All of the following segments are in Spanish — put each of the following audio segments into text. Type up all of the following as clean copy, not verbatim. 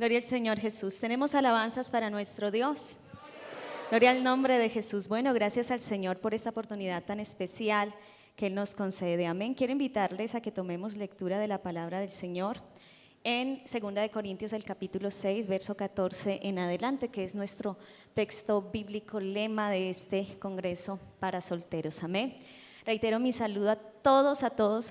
Gloria al Señor Jesús. Tenemos alabanzas para nuestro Dios. Gloria al nombre de Jesús. Bueno, gracias al Señor por esta oportunidad tan especial que Él nos concede. Amén. Quiero invitarles a que tomemos lectura de la palabra del Señor en 2 de Corintios, el capítulo 6, verso 14 en adelante, que es nuestro texto bíblico lema de este congreso para solteros. Amén. Reitero mi saludo a todos, a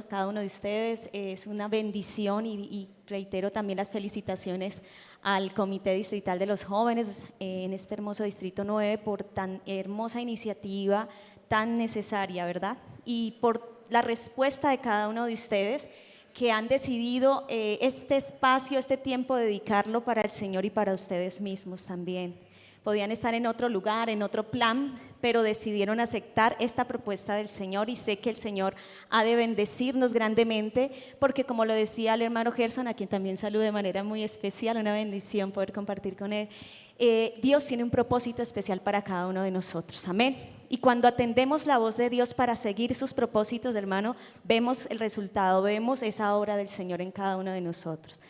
cada uno de ustedes. Es una bendición y reitero también las felicitaciones al Comité Distrital de los Jóvenes en este hermoso Distrito 9 por tan hermosa iniciativa, tan necesaria, ¿verdad? Y por la respuesta de cada uno de ustedes que han decidido este espacio, este tiempo, dedicarlo para el Señor y para ustedes mismos también. Podían estar en otro lugar, en otro plan, pero decidieron aceptar esta propuesta del Señor, y sé que el Señor ha de bendecirnos grandemente, porque como lo decía el hermano Gerson, a quien también saludo de manera muy especial, una bendición poder compartir con él, Dios tiene un propósito especial para cada uno de nosotros, amén. Y cuando atendemos la voz de Dios para seguir sus propósitos, hermano, vemos el resultado, vemos esa obra del Señor en cada uno de nosotros.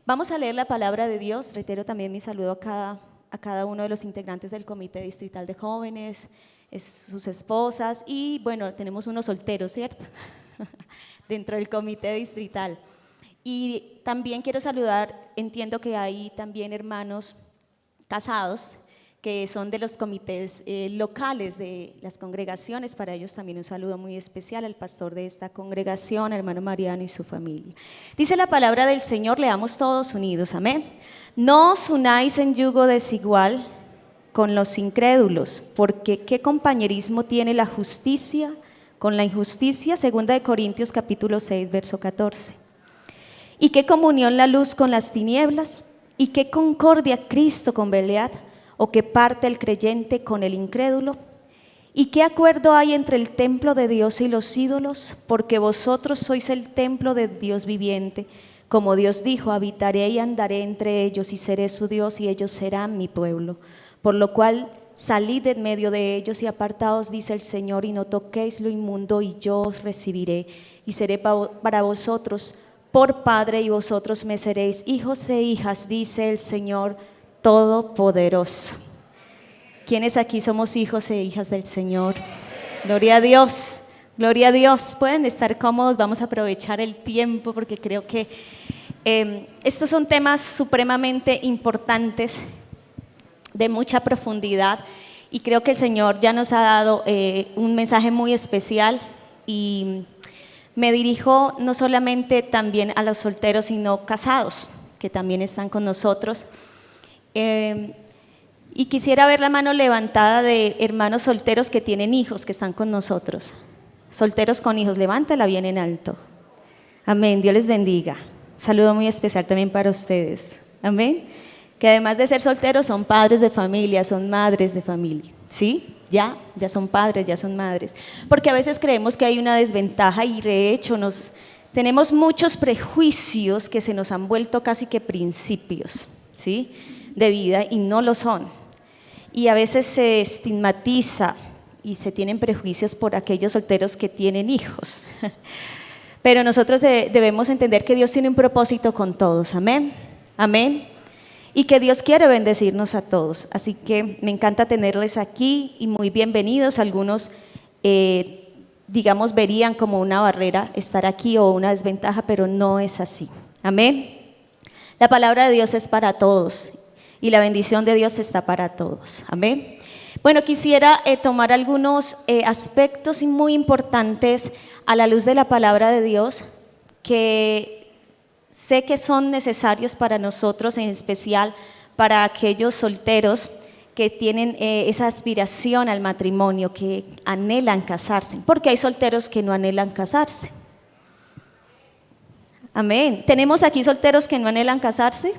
Vamos a leer la palabra de Dios. Reitero también mi saludo a cada uno de los integrantes del Comité Distrital de Jóvenes, sus esposas, y bueno, tenemos unos solteros, ¿cierto? Dentro del Comité Distrital. Y también quiero saludar, entiendo que hay también hermanos casados que son de los comités locales de las congregaciones. Para ellos también un saludo muy especial al pastor de esta congregación, hermano Mariano, y su familia. Dice la palabra del Señor, leamos todos unidos, amén. No os unáis en yugo desigual con los incrédulos, porque ¿qué compañerismo tiene la justicia con la injusticia? 2 de Corintios capítulo 6, verso 14. ¿Y qué comunión la luz con las tinieblas? ¿Y qué concordia Cristo con Belial? ¿O qué parte el creyente con el incrédulo? ¿Y qué acuerdo hay entre el templo de Dios y los ídolos? Porque vosotros sois el templo de Dios viviente. Como Dios dijo, habitaré y andaré entre ellos y seré su Dios y ellos serán mi pueblo. Por lo cual salid de en medio de ellos y apartaos, dice el Señor, y no toquéis lo inmundo, y yo os recibiré y seré para vosotros por Padre, y vosotros me seréis hijos e hijas, dice el Señor Todopoderoso. ¿Quiénes aquí somos hijos e hijas del Señor? Gloria a Dios, gloria a Dios. Pueden estar cómodos, vamos a aprovechar el tiempo porque creo que estos son temas supremamente importantes, de mucha profundidad, y creo que el Señor ya nos ha dado un mensaje muy especial, y me dirijo no solamente también a los solteros, sino casados que también están con nosotros. Y quisiera ver la mano levantada de hermanos solteros que tienen hijos, que están con nosotros. Solteros con hijos, levántala bien en alto. Amén, Dios les bendiga. Saludo muy especial también para ustedes. Amén. Que además de ser solteros son padres de familia, son madres de familia. ¿Sí? Ya son padres, ya son madres. Porque a veces creemos que hay una desventaja, y de hecho tenemos muchos prejuicios que se nos han vuelto casi que principios, ¿sí?, de vida, y no lo son. Y a veces se estigmatiza y se tienen prejuicios por aquellos solteros que tienen hijos. Pero nosotros debemos entender que Dios tiene un propósito con todos, amén, amén, y que Dios quiere bendecirnos a todos. Así que me encanta tenerles aquí y muy bienvenidos. Algunos digamos verían como una barrera estar aquí o una desventaja, pero no es así, amén. La palabra de Dios es para todos y la bendición de Dios está para todos, amén. Bueno, quisiera tomar algunos aspectos muy importantes a la luz de la palabra de Dios, que sé que son necesarios para nosotros, en especial para aquellos solteros que tienen esa aspiración al matrimonio, que anhelan casarse, porque hay solteros que no anhelan casarse. Amén. ¿Tenemos aquí solteros que no anhelan casarse?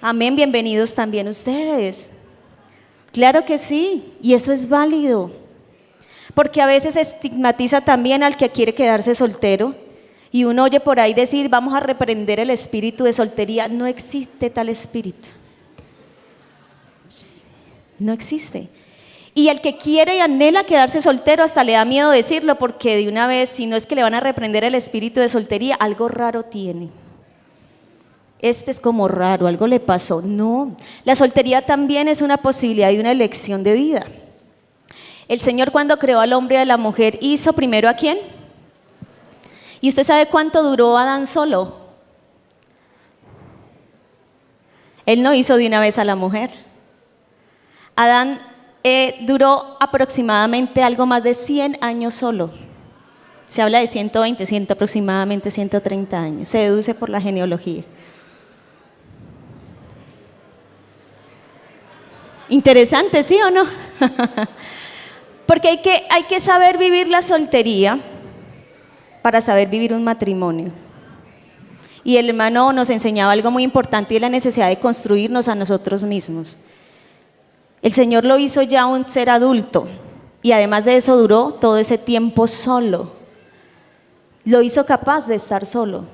Amén, bienvenidos también ustedes. Claro que sí, y eso es válido, porque a veces se estigmatiza también al que quiere quedarse soltero, y uno oye por ahí decir, vamos a reprender el espíritu de soltería. No existe tal espíritu, no existe. Y el que quiere y anhela quedarse soltero hasta le da miedo decirlo, porque de una vez, si no es que le van a reprender el espíritu de soltería, algo raro tiene. este es como raro, algo le pasó. No, la soltería también es una posibilidad y una elección de vida. El Señor, cuando creó al hombre y a la mujer, hizo primero ¿a quién? ¿Y usted sabe cuánto duró Adán solo? Él no hizo de una vez a la mujer. Adán duró aproximadamente algo más de 100 años solo. Se habla de 120, aproximadamente 130 años. Se deduce por la genealogía. Interesante, ¿sí o no? Porque hay que saber vivir la soltería para saber vivir un matrimonio. Y el hermano nos enseñaba algo muy importante, y es la necesidad de construirnos a nosotros mismos. El Señor lo hizo ya un ser adulto, y además de eso duró todo ese tiempo solo. Lo hizo capaz de estar solo.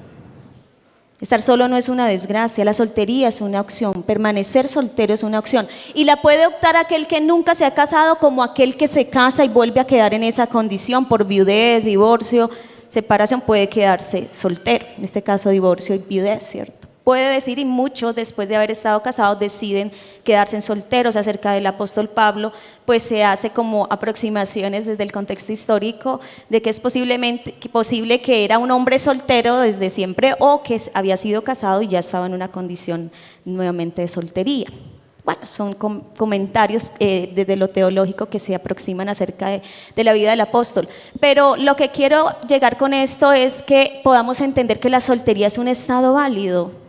Estar solo no es una desgracia, la soltería es una opción, permanecer soltero es una opción, y la puede optar aquel que nunca se ha casado como aquel que se casa y vuelve a quedar en esa condición por viudez, divorcio, separación, puede quedarse soltero, en este caso divorcio y viudez, ¿cierto? Puede decir, y muchos después de haber estado casados deciden quedarse en solteros. Acerca del apóstol Pablo, pues se hace como aproximaciones desde el contexto histórico de que es posible que era un hombre soltero desde siempre, o que había sido casado y ya estaba en una condición nuevamente de soltería. Bueno, son comentarios desde lo teológico que se aproximan acerca de la vida del apóstol. Pero lo que quiero llegar con esto es que podamos entender que la soltería es un estado válido,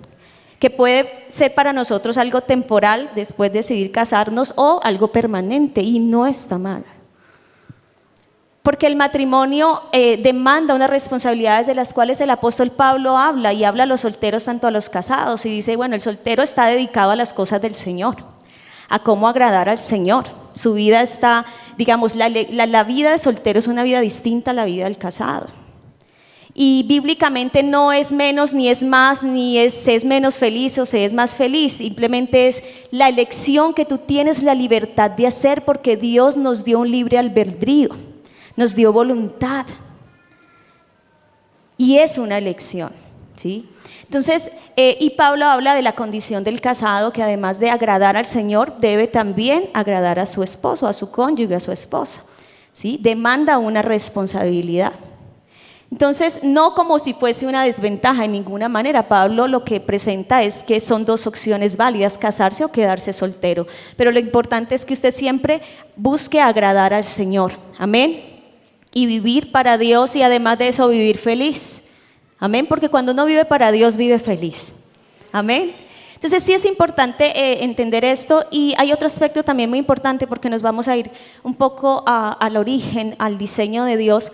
que puede ser para nosotros algo temporal después de decidir casarnos, o algo permanente, y no está mal. Porque el matrimonio demanda unas responsabilidades de las cuales el apóstol Pablo habla, y habla a los solteros tanto a los casados, y dice, bueno, el soltero está dedicado a las cosas del Señor, a cómo agradar al Señor. Su vida está, digamos, la vida de soltero es una vida distinta a la vida del casado. Y bíblicamente no es menos, ni es más, ni se es menos feliz o se es más feliz. Simplemente es la elección que tú tienes la libertad de hacer, porque Dios nos dio un libre albedrío, nos dio voluntad. Y es una elección, ¿sí? Entonces, y Pablo habla de la condición del casado, que además de agradar al Señor, debe también agradar a su esposo, a su cónyuge, a su esposa, ¿sí? Demanda una responsabilidad. Entonces, no como si fuese una desventaja en ninguna manera. Pablo lo que presenta es que son dos opciones válidas, casarse o quedarse soltero. Pero lo importante es que usted siempre busque agradar al Señor, amén, y vivir para Dios, y además de eso vivir feliz, amén, porque cuando uno vive para Dios vive feliz, amén. Entonces sí es importante entender esto. Y hay otro aspecto también muy importante, porque nos vamos a ir un poco al origen, al diseño de Dios.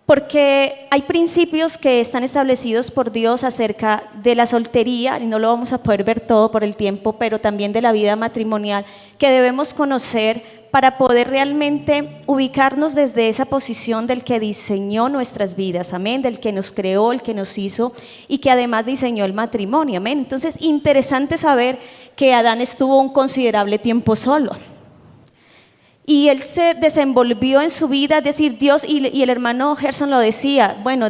Porque hay principios que están establecidos por Dios acerca de la soltería, y no lo vamos a poder ver todo por el tiempo, pero también de la vida matrimonial, que debemos conocer para poder realmente ubicarnos desde esa posición del que diseñó nuestras vidas, amén, del que nos creó, el que nos hizo, y que además diseñó el matrimonio, amén. Entonces, interesante saber que Adán estuvo un considerable tiempo solo. Y él se desenvolvió en su vida, es decir, Dios, y el hermano Gerson lo decía, bueno,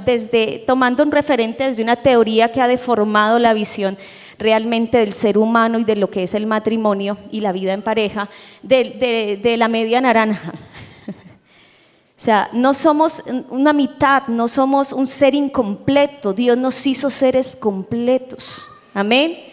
tomando un referente desde una teoría que ha deformado la visión realmente del ser humano y de lo que es el matrimonio y la vida en pareja, de la media naranja. O sea, no somos una mitad, no somos un ser incompleto. Dios nos hizo seres completos, amén.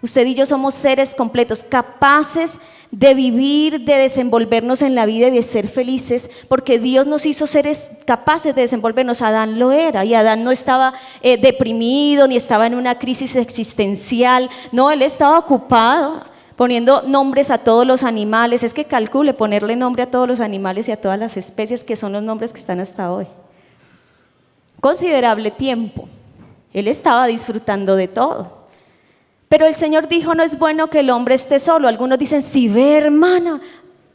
Usted y yo somos seres completos, capaces de vivir, de desenvolvernos en la vida y de ser felices, porque Dios nos hizo seres capaces de desenvolvernos. Adán lo era, y Adán no estaba deprimido, ni estaba en una crisis existencial. No, él estaba ocupado poniendo nombres a todos los animales. Es que calcule ponerle nombre a todos los animales y a todas las especies, que son los nombres que están hasta hoy. Considerable tiempo. Él estaba disfrutando de todo. Pero el Señor dijo, no es bueno que el hombre esté solo. Algunos dicen, si ve, hermana,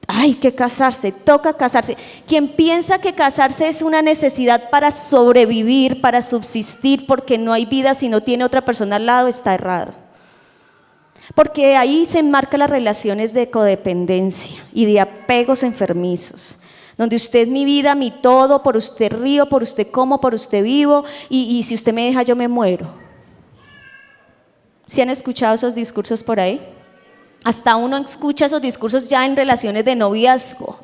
hay que casarse, toca casarse. Quien piensa que casarse es una necesidad para sobrevivir, para subsistir, porque no hay vida si no tiene otra persona al lado, está errado. Porque ahí se enmarcan las relaciones de codependencia y de apegos enfermizos, donde usted es mi vida, mi todo, por usted río, por usted como, por usted vivo, y si usted me deja yo me muero. ¿Sí han escuchado esos discursos por ahí? Hasta uno escucha esos discursos ya en relaciones de noviazgo.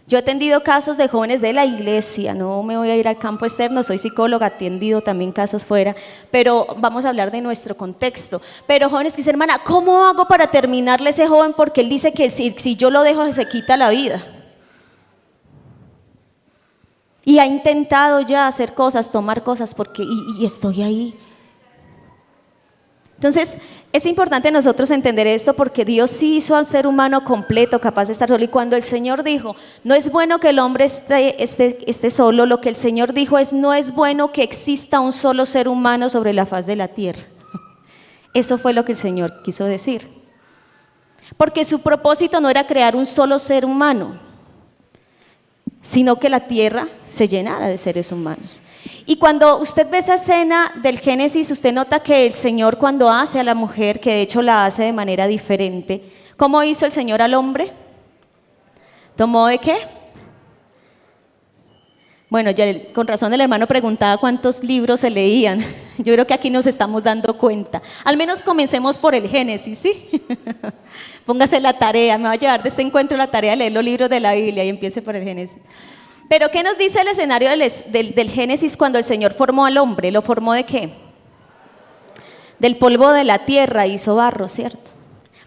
Yo he atendido casos de jóvenes de la iglesia, no me voy a ir al campo externo, soy psicóloga, he atendido también casos fuera, pero vamos a hablar de nuestro contexto. Pero jóvenes que dicen, hermana, ¿cómo hago para terminarle a ese joven? Porque él dice que si yo lo dejo se quita la vida. Y ha intentado ya hacer cosas, tomar cosas, porque y estoy ahí. Entonces, es importante nosotros entender esto porque Dios sí hizo al ser humano completo, capaz de estar solo. Y cuando el Señor dijo, no es bueno que el hombre esté solo, lo que el Señor dijo es, no es bueno que exista un solo ser humano sobre la faz de la tierra. Eso fue lo que el Señor quiso decir. Porque su propósito no era crear un solo ser humano, sino que la tierra se llenara de seres humanos. Y cuando usted ve esa escena del Génesis, usted nota que el Señor cuando hace a la mujer, que de hecho la hace de manera diferente, ¿cómo hizo el Señor al hombre? ¿Tomó de qué? Bueno, ya con razón el hermano preguntaba cuántos libros se leían. Yo creo que aquí nos estamos dando cuenta. Al menos comencemos por el Génesis, ¿sí? Póngase la tarea, me va a llevar de este encuentro la tarea de leer los libros de la Biblia y empiece por el Génesis. Pero ¿qué nos dice el escenario del Génesis cuando el Señor formó al hombre? ¿Lo formó de qué? Del polvo de la tierra hizo barro, ¿cierto?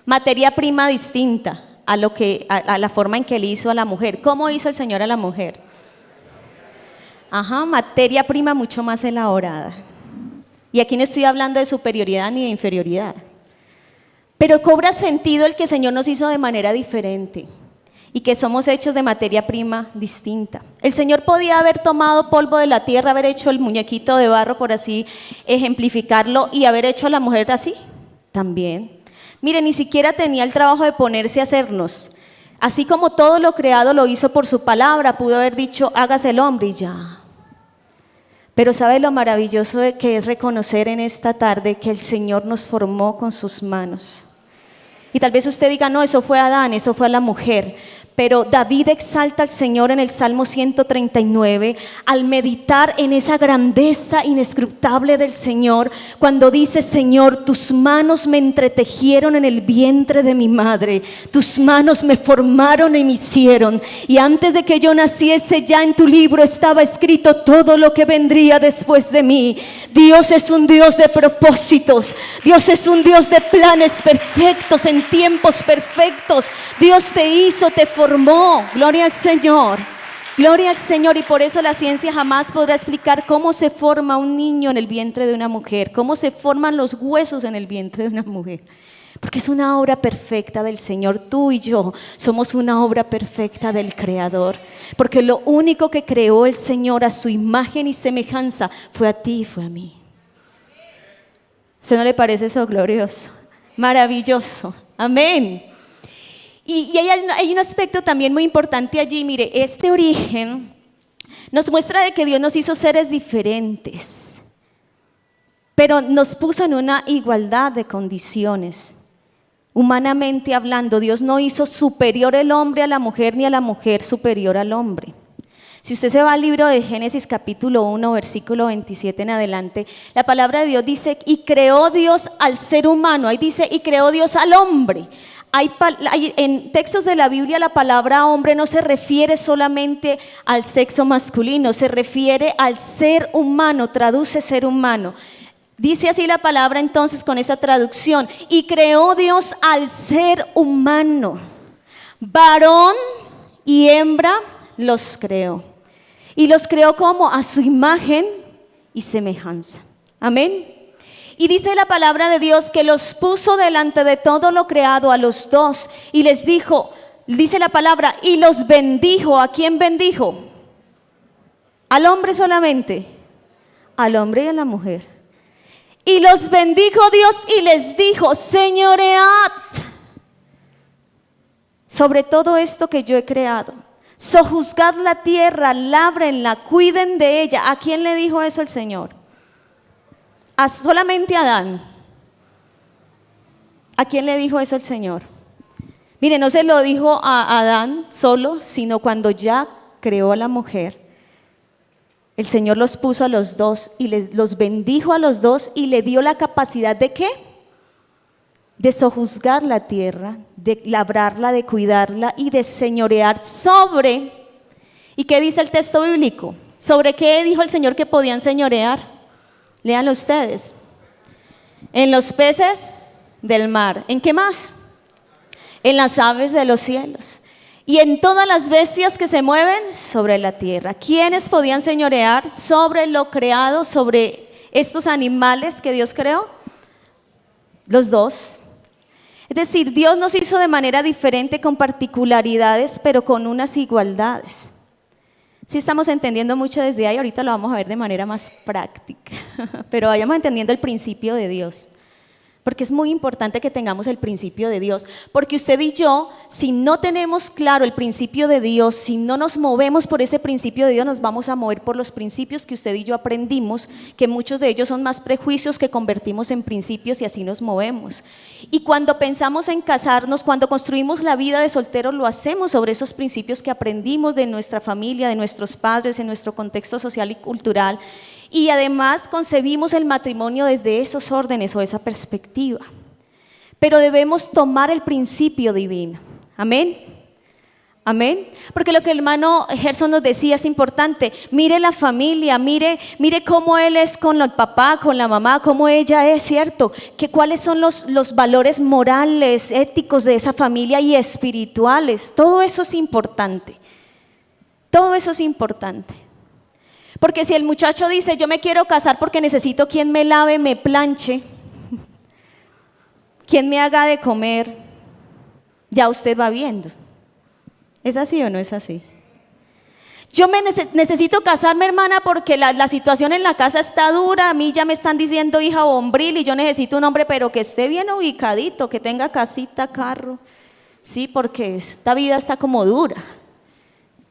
Materia prima distinta a la forma en que él hizo a la mujer. ¿Cómo hizo el Señor a la mujer? Materia prima mucho más elaborada. Y aquí no estoy hablando de superioridad ni de inferioridad. Pero cobra sentido el que el Señor nos hizo de manera diferente y que somos hechos de materia prima distinta. El Señor podía haber tomado polvo de la tierra, haber hecho el muñequito de barro, por así ejemplificarlo, y haber hecho a la mujer así, también. Mire, ni siquiera tenía el trabajo de ponerse a hacernos. Así como todo lo creado lo hizo por su palabra, pudo haber dicho, hágase el hombre y ya. Pero ¿sabe lo maravilloso de que es reconocer en esta tarde que el Señor nos formó con sus manos? Y tal vez usted diga, no, eso fue Adán, eso fue a la mujer. Pero David exalta al Señor en el Salmo 139 al meditar en esa grandeza inescrutable del Señor, cuando dice, Señor, tus manos me entretejieron en el vientre de mi madre, tus manos me formaron y me hicieron, y antes de que yo naciese ya en tu libro estaba escrito todo lo que vendría después de mí. Dios es un Dios de propósitos, Dios es un Dios de planes perfectos en tiempos perfectos. Dios te hizo, te formó, gloria al Señor, y por eso la ciencia jamás podrá explicar cómo se forma un niño en el vientre de una mujer, cómo se forman los huesos en el vientre de una mujer, porque es una obra perfecta del Señor. Tú y yo somos una obra perfecta del Creador, porque lo único que creó el Señor a su imagen y semejanza fue a ti y fue a mí. ¿Se no le parece eso glorioso? Maravilloso, amén. Y hay un aspecto también muy importante allí. Mire, este origen nos muestra de que Dios nos hizo seres diferentes, pero nos puso en una igualdad de condiciones. Humanamente hablando, Dios no hizo superior el hombre a la mujer, ni a la mujer superior al hombre. Si usted se va al libro de Génesis capítulo 1, versículo 27 en adelante, la palabra de Dios dice, y creó Dios al ser humano. Ahí dice, y creó Dios al hombre. En textos de la Biblia la palabra hombre no se refiere solamente al sexo masculino, se refiere al ser humano, traduce ser humano. Dice así la palabra entonces con esa traducción, y creó Dios al ser humano, varón y hembra los creó. Y los creó como a su imagen y semejanza. Amén. Y dice la palabra de Dios que los puso delante de todo lo creado a los dos y les dijo, dice la palabra, y los bendijo. ¿A quién bendijo? ¿Al hombre solamente? Al hombre y a la mujer. Y los bendijo Dios y les dijo, señoread sobre todo esto que yo he creado. Sojuzgad la tierra, lábrenla, cuiden de ella. ¿A quién le dijo eso el Señor? Solamente a Adán. ¿A quién le dijo eso el Señor? Mire, no se lo dijo a Adán solo, sino cuando ya creó a la mujer. El Señor los puso a los dos y los bendijo a los dos y le dio la capacidad de ¿qué? de sojuzgar la tierra, de labrarla, de cuidarla y de señorear sobre. ¿Y qué dice el texto bíblico? ¿Sobre qué dijo el Señor que podían señorear? Léanlo ustedes. En los peces del mar. ¿En qué más? En las aves de los cielos. Y en todas las bestias que se mueven sobre la tierra. ¿Quiénes podían señorear sobre lo creado, sobre estos animales que Dios creó? Los dos. Es decir, Dios nos hizo de manera diferente, con particularidades, pero con unas igualdades. Sí estamos entendiendo mucho desde ahí, ahorita lo vamos a ver de manera más práctica, pero vayamos entendiendo el principio de Dios. Porque es muy importante que tengamos el principio de Dios, porque usted y yo, si no tenemos claro el principio de Dios, si no nos movemos por ese principio de Dios, nos vamos a mover por los principios que usted y yo aprendimos, que muchos de ellos son más prejuicios que convertimos en principios y así nos movemos. Y cuando pensamos en casarnos, cuando construimos la vida de solteros, lo hacemos sobre esos principios que aprendimos de nuestra familia, de nuestros padres, en nuestro contexto social y cultural. Y además concebimos el matrimonio desde esos órdenes o esa perspectiva. Pero debemos tomar el principio divino. Amén. Amén. Porque lo que el hermano Gerson nos decía es importante. Mire la familia, mire cómo él es con el papá, con la mamá, cómo ella es, ¿cierto? Cuáles son los valores morales, éticos de esa familia y espirituales. Todo eso es importante. Todo eso es importante. Porque si el muchacho dice, yo me quiero casar porque necesito quien me lave, me planche, quien me haga de comer, ya usted va viendo. ¿Es así o no es así? Yo necesito casarme, hermana, porque la situación en la casa está dura, a mí ya me están diciendo hija bombril y yo necesito un hombre pero que esté bien ubicadito, que tenga casita, carro. Sí, porque esta vida está como dura.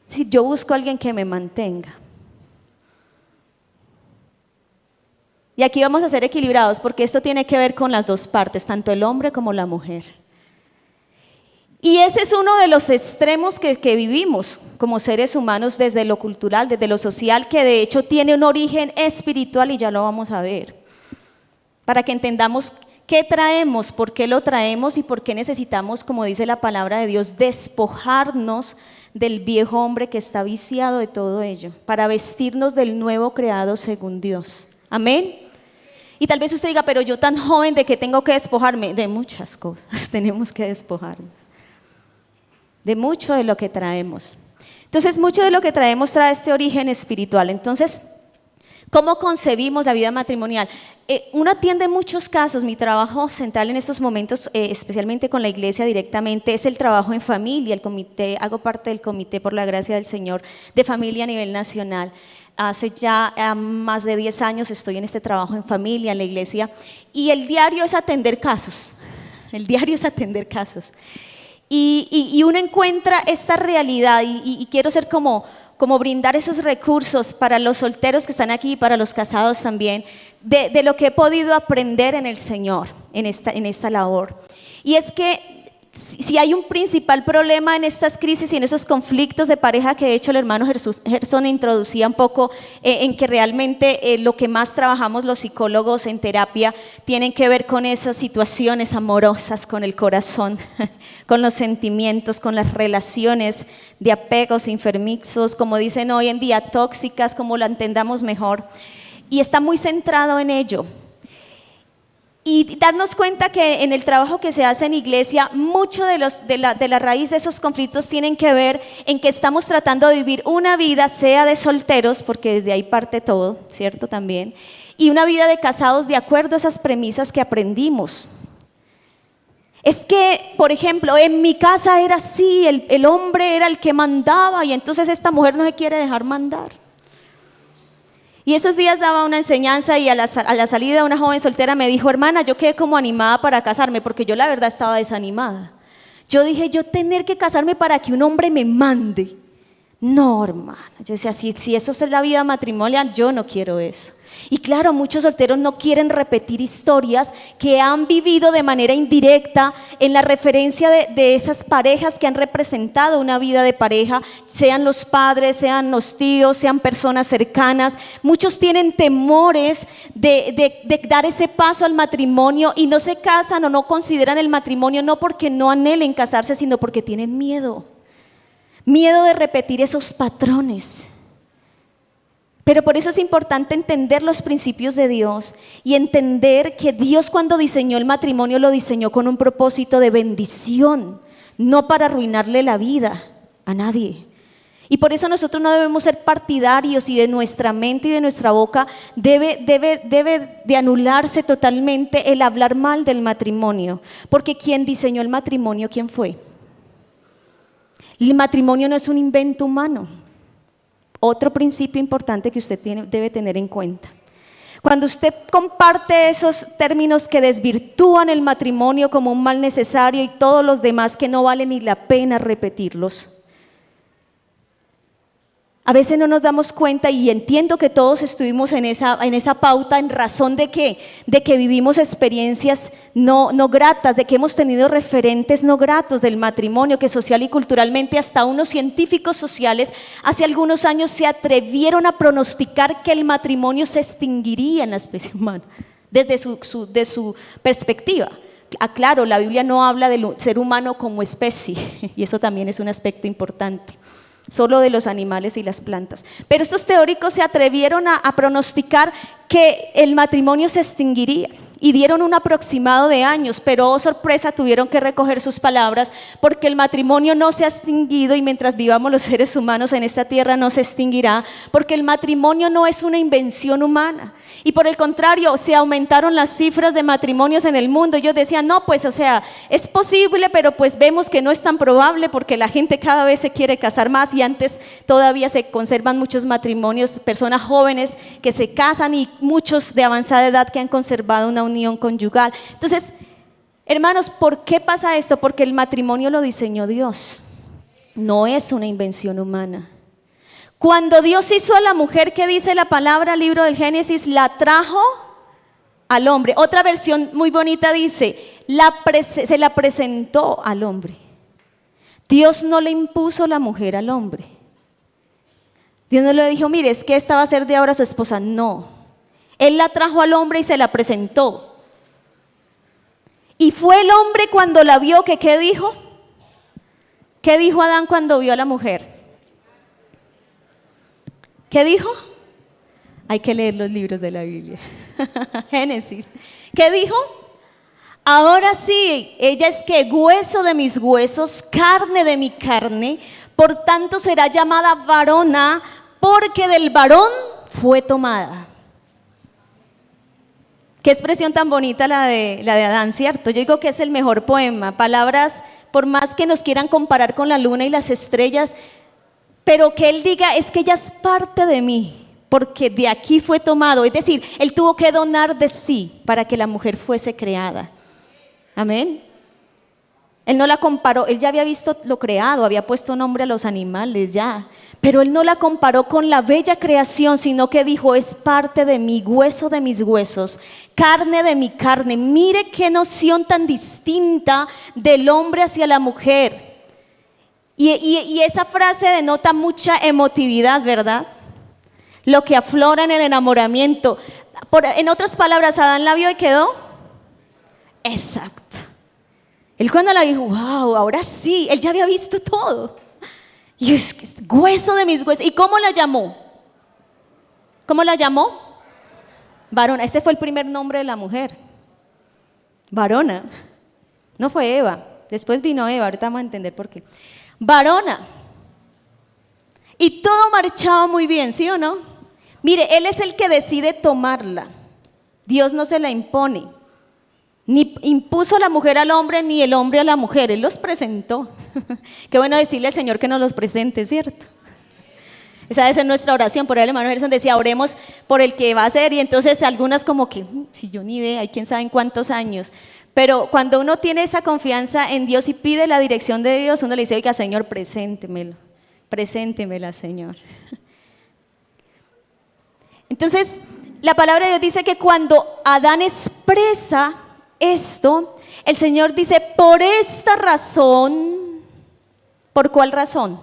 Es decir, yo busco a alguien que me mantenga. Y aquí vamos a ser equilibrados porque esto tiene que ver con las dos partes, tanto el hombre como la mujer. Y ese es uno de los extremos que vivimos como seres humanos desde lo cultural, desde lo social, que de hecho tiene un origen espiritual y ya lo vamos a ver. Para que entendamos qué traemos, por qué lo traemos y por qué necesitamos, como dice la palabra de Dios, despojarnos del viejo hombre que está viciado de todo ello, para vestirnos del nuevo creado según Dios. Amén. Y tal vez usted diga, pero yo tan joven, ¿de qué tengo que despojarme? De muchas cosas tenemos que despojarnos. De mucho de lo que traemos. Entonces, mucho de lo que traemos trae este origen espiritual. Entonces, ¿cómo concebimos la vida matrimonial? Uno atiende muchos casos. Mi trabajo central en estos momentos, especialmente con la iglesia directamente, es el trabajo en familia. El comité, hago parte del comité, por la gracia del Señor, de familia a nivel nacional. Hace ya más de 10 años estoy en este trabajo en familia, en la iglesia, y el diario es atender casos. El diario es atender casos. Y uno encuentra esta realidad y quiero ser como brindar esos recursos para los solteros que están aquí y para los casados también, de lo que he podido aprender en el Señor, en esta labor. Y es que si hay un principal problema en estas crisis y en esos conflictos de pareja que de hecho el hermano Gerson introducía un poco, en que realmente lo que más trabajamos los psicólogos en terapia tienen que ver con esas situaciones amorosas, con el corazón, con los sentimientos, con las relaciones de apegos enfermizos, como dicen hoy en día, tóxicas, como la entendamos mejor, y está muy centrado en ello. Y darnos cuenta que en el trabajo que se hace en iglesia, mucho de la raíz de esos conflictos tienen que ver en que estamos tratando de vivir una vida, sea de solteros, porque desde ahí parte todo, ¿cierto? También, y una vida de casados de acuerdo a esas premisas que aprendimos. Es que, por ejemplo, en mi casa era así, el hombre era el que mandaba y entonces esta mujer no se quiere dejar mandar. Y esos días daba una enseñanza y a la salida una joven soltera me dijo, hermana, yo quedé como animada para casarme porque yo la verdad estaba desanimada. Yo dije, yo tener que casarme para que un hombre me mande. No, hermano, yo decía, si eso es la vida matrimonial, yo no quiero eso. Y claro, muchos solteros no quieren repetir historias que han vivido de manera indirecta en la referencia de esas parejas que han representado una vida de pareja, sean los padres, sean los tíos, sean personas cercanas. Muchos tienen temores de dar ese paso al matrimonio y no se casan o no consideran el matrimonio, no porque no anhelen casarse, sino porque tienen miedo. Miedo de repetir esos patrones. Pero por eso es importante entender los principios de Dios y entender que Dios, cuando diseñó el matrimonio, lo diseñó con un propósito de bendición, no para arruinarle la vida a nadie. Y por eso nosotros no debemos ser partidarios, y de nuestra mente y de nuestra boca debe de anularse totalmente el hablar mal del matrimonio. Porque quien diseñó el matrimonio, ¿quién fue? El matrimonio no es un invento humano. Otro principio importante que usted debe tener en cuenta. Cuando usted comparte esos términos que desvirtúan el matrimonio como un mal necesario y todos los demás que no vale ni la pena repetirlos, a veces no nos damos cuenta, y entiendo que todos estuvimos en esa pauta en razón de que vivimos experiencias no gratas, de que hemos tenido referentes no gratos del matrimonio, que social y culturalmente hasta unos científicos sociales hace algunos años se atrevieron a pronosticar que el matrimonio se extinguiría en la especie humana, desde su perspectiva. Claro, la Biblia no habla del ser humano como especie, y eso también es un aspecto importante, solo de los animales y las plantas. Pero estos teóricos se atrevieron a pronosticar que el matrimonio se extinguiría y dieron un aproximado de años, pero oh sorpresa, tuvieron que recoger sus palabras, porque el matrimonio no se ha extinguido, y mientras vivamos los seres humanos en esta tierra no se extinguirá, porque el matrimonio no es una invención humana. Y por el contrario, se aumentaron las cifras de matrimonios en el mundo. Ellos decían, no, pues o sea, es posible, pero pues vemos que no es tan probable, porque la gente cada vez se quiere casar más, y antes todavía se conservan muchos matrimonios, personas jóvenes que se casan, y muchos de avanzada edad que han conservado una unión conyugal. Entonces, hermanos, ¿por qué pasa esto? Porque el matrimonio lo diseñó Dios, no es una invención humana. Cuando Dios hizo a la mujer, ¿qué dice la palabra? El libro del Génesis, la trajo al hombre. Otra versión muy bonita dice, se la presentó al hombre. Dios no le impuso la mujer al hombre. Dios no le dijo, mire, es que esta va a ser de ahora su esposa. No, Él la trajo al hombre y se la presentó. Y fue el hombre cuando la vio, que ¿qué dijo? ¿Qué dijo Adán cuando vio a la mujer? ¿Qué dijo? Hay que leer los libros de la Biblia. Génesis. ¿Qué dijo? Ahora sí, ella es que hueso de mis huesos, carne de mi carne, por tanto será llamada varona, porque del varón fue tomada. Qué expresión tan bonita la de Adán, ¿cierto? Yo digo que es el mejor poema. Palabras, por más que nos quieran comparar con la luna y las estrellas, pero que Él diga, es que ella es parte de mí, porque de aquí fue tomado. Es decir, Él tuvo que donar de sí para que la mujer fuese creada. Amén. Él no la comparó, Él ya había visto lo creado, había puesto nombre a los animales ya, pero Él no la comparó con la bella creación, sino que dijo, es parte de mí, hueso de mis huesos, carne de mi carne. Mire qué noción tan distinta del hombre hacia la mujer. Y esa frase denota mucha emotividad, ¿verdad? Lo que aflora en el enamoramiento. En otras palabras, Adán la vio y quedó. Exacto. Él cuando la vio, wow, ahora sí, él ya había visto todo. Y es hueso de mis huesos. ¿Y cómo la llamó? ¿Cómo la llamó? Varona. Ese fue el primer nombre de la mujer. Varona. No fue Eva. Después vino Eva, ahorita vamos a entender por qué. Varona. Y todo marchaba muy bien, ¿sí o no? Mire, Él es el que decide tomarla. Dios no se la impone. Ni impuso la mujer al hombre, ni el hombre a la mujer. Él los presentó. Qué bueno decirle al Señor que nos los presente, ¿cierto? Esa debe ser nuestra oración. Por ahí el hermano Gerson decía, oremos por el que va a ser. Y entonces algunas como que, si yo ni idea, hay quién sabe en cuántos años. Pero cuando uno tiene esa confianza en Dios y pide la dirección de Dios, uno le dice, oiga, Señor, preséntemelo. Preséntemela, Señor. Entonces, la palabra de Dios dice que cuando Adán expresa esto, el Señor dice, por esta razón, ¿por cuál razón?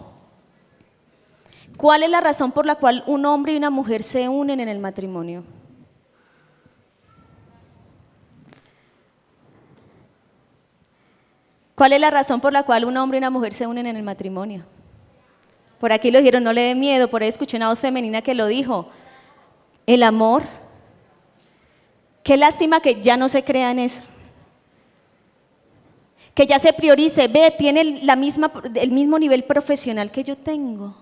¿Cuál es la razón por la cual un hombre y una mujer se unen en el matrimonio? ¿Cuál es la razón por la cual un hombre y una mujer se unen en el matrimonio? Por aquí lo dijeron, no le dé miedo, por ahí escuché una voz femenina que lo dijo. El amor. Qué lástima que ya no se crea en eso. Que ya se priorice, ve, tiene el mismo nivel profesional que yo tengo.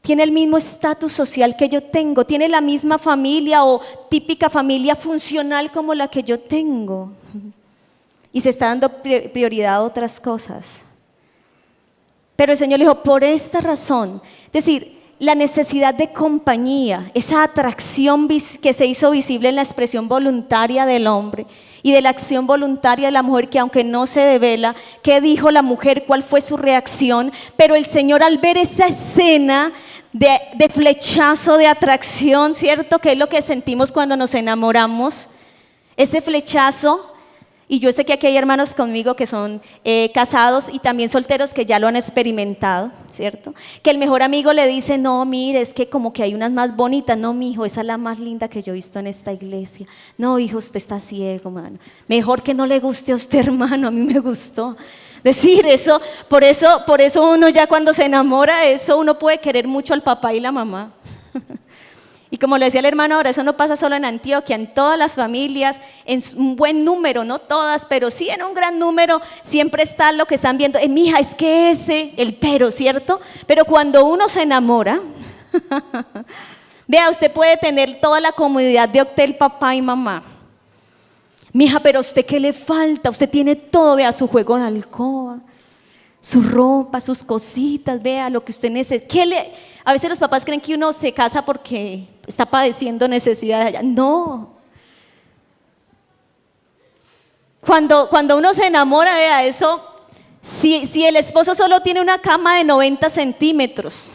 Tiene el mismo estatus social que yo tengo, tiene la misma familia o típica familia funcional como la que yo tengo. Y se está dando prioridad a otras cosas. Pero el Señor le dijo, por esta razón, es decir, la necesidad de compañía, esa atracción que se hizo visible en la expresión voluntaria del hombre y de la acción voluntaria de la mujer, que aunque no se devela, ¿qué dijo la mujer? ¿Cuál fue su reacción? Pero el Señor, al ver esa escena de flechazo, de atracción, ¿cierto? Que es lo que sentimos cuando nos enamoramos, ese flechazo. Y yo sé que aquí hay hermanos conmigo que son casados y también solteros que ya lo han experimentado, ¿cierto? Que el mejor amigo le dice, no, mire, es que como que hay unas más bonitas. No, mi hijo, esa es la más linda que yo he visto en esta iglesia. No, hijo, usted está ciego, mano. Mejor que no le guste a usted, hermano, a mí me gustó. Decir eso, por eso uno ya cuando se enamora, eso uno puede querer mucho al papá y la mamá. Y como le decía el hermano ahora, eso no pasa solo en Antioquia, en todas las familias, en un buen número, no todas, pero sí en un gran número, siempre está lo que están viendo. Mija, es que el pero, ¿cierto? Pero cuando uno se enamora, vea, usted puede tener toda la comodidad de hotel, papá y mamá. Mija, pero ¿a usted qué le falta? Usted tiene todo, vea, su juego de alcoba, su ropa, sus cositas, vea lo que usted necesita. A veces los papás creen que uno se casa porque está padeciendo necesidades allá. No. Cuando uno se enamora, vea eso, si el esposo solo tiene una cama de 90 centímetros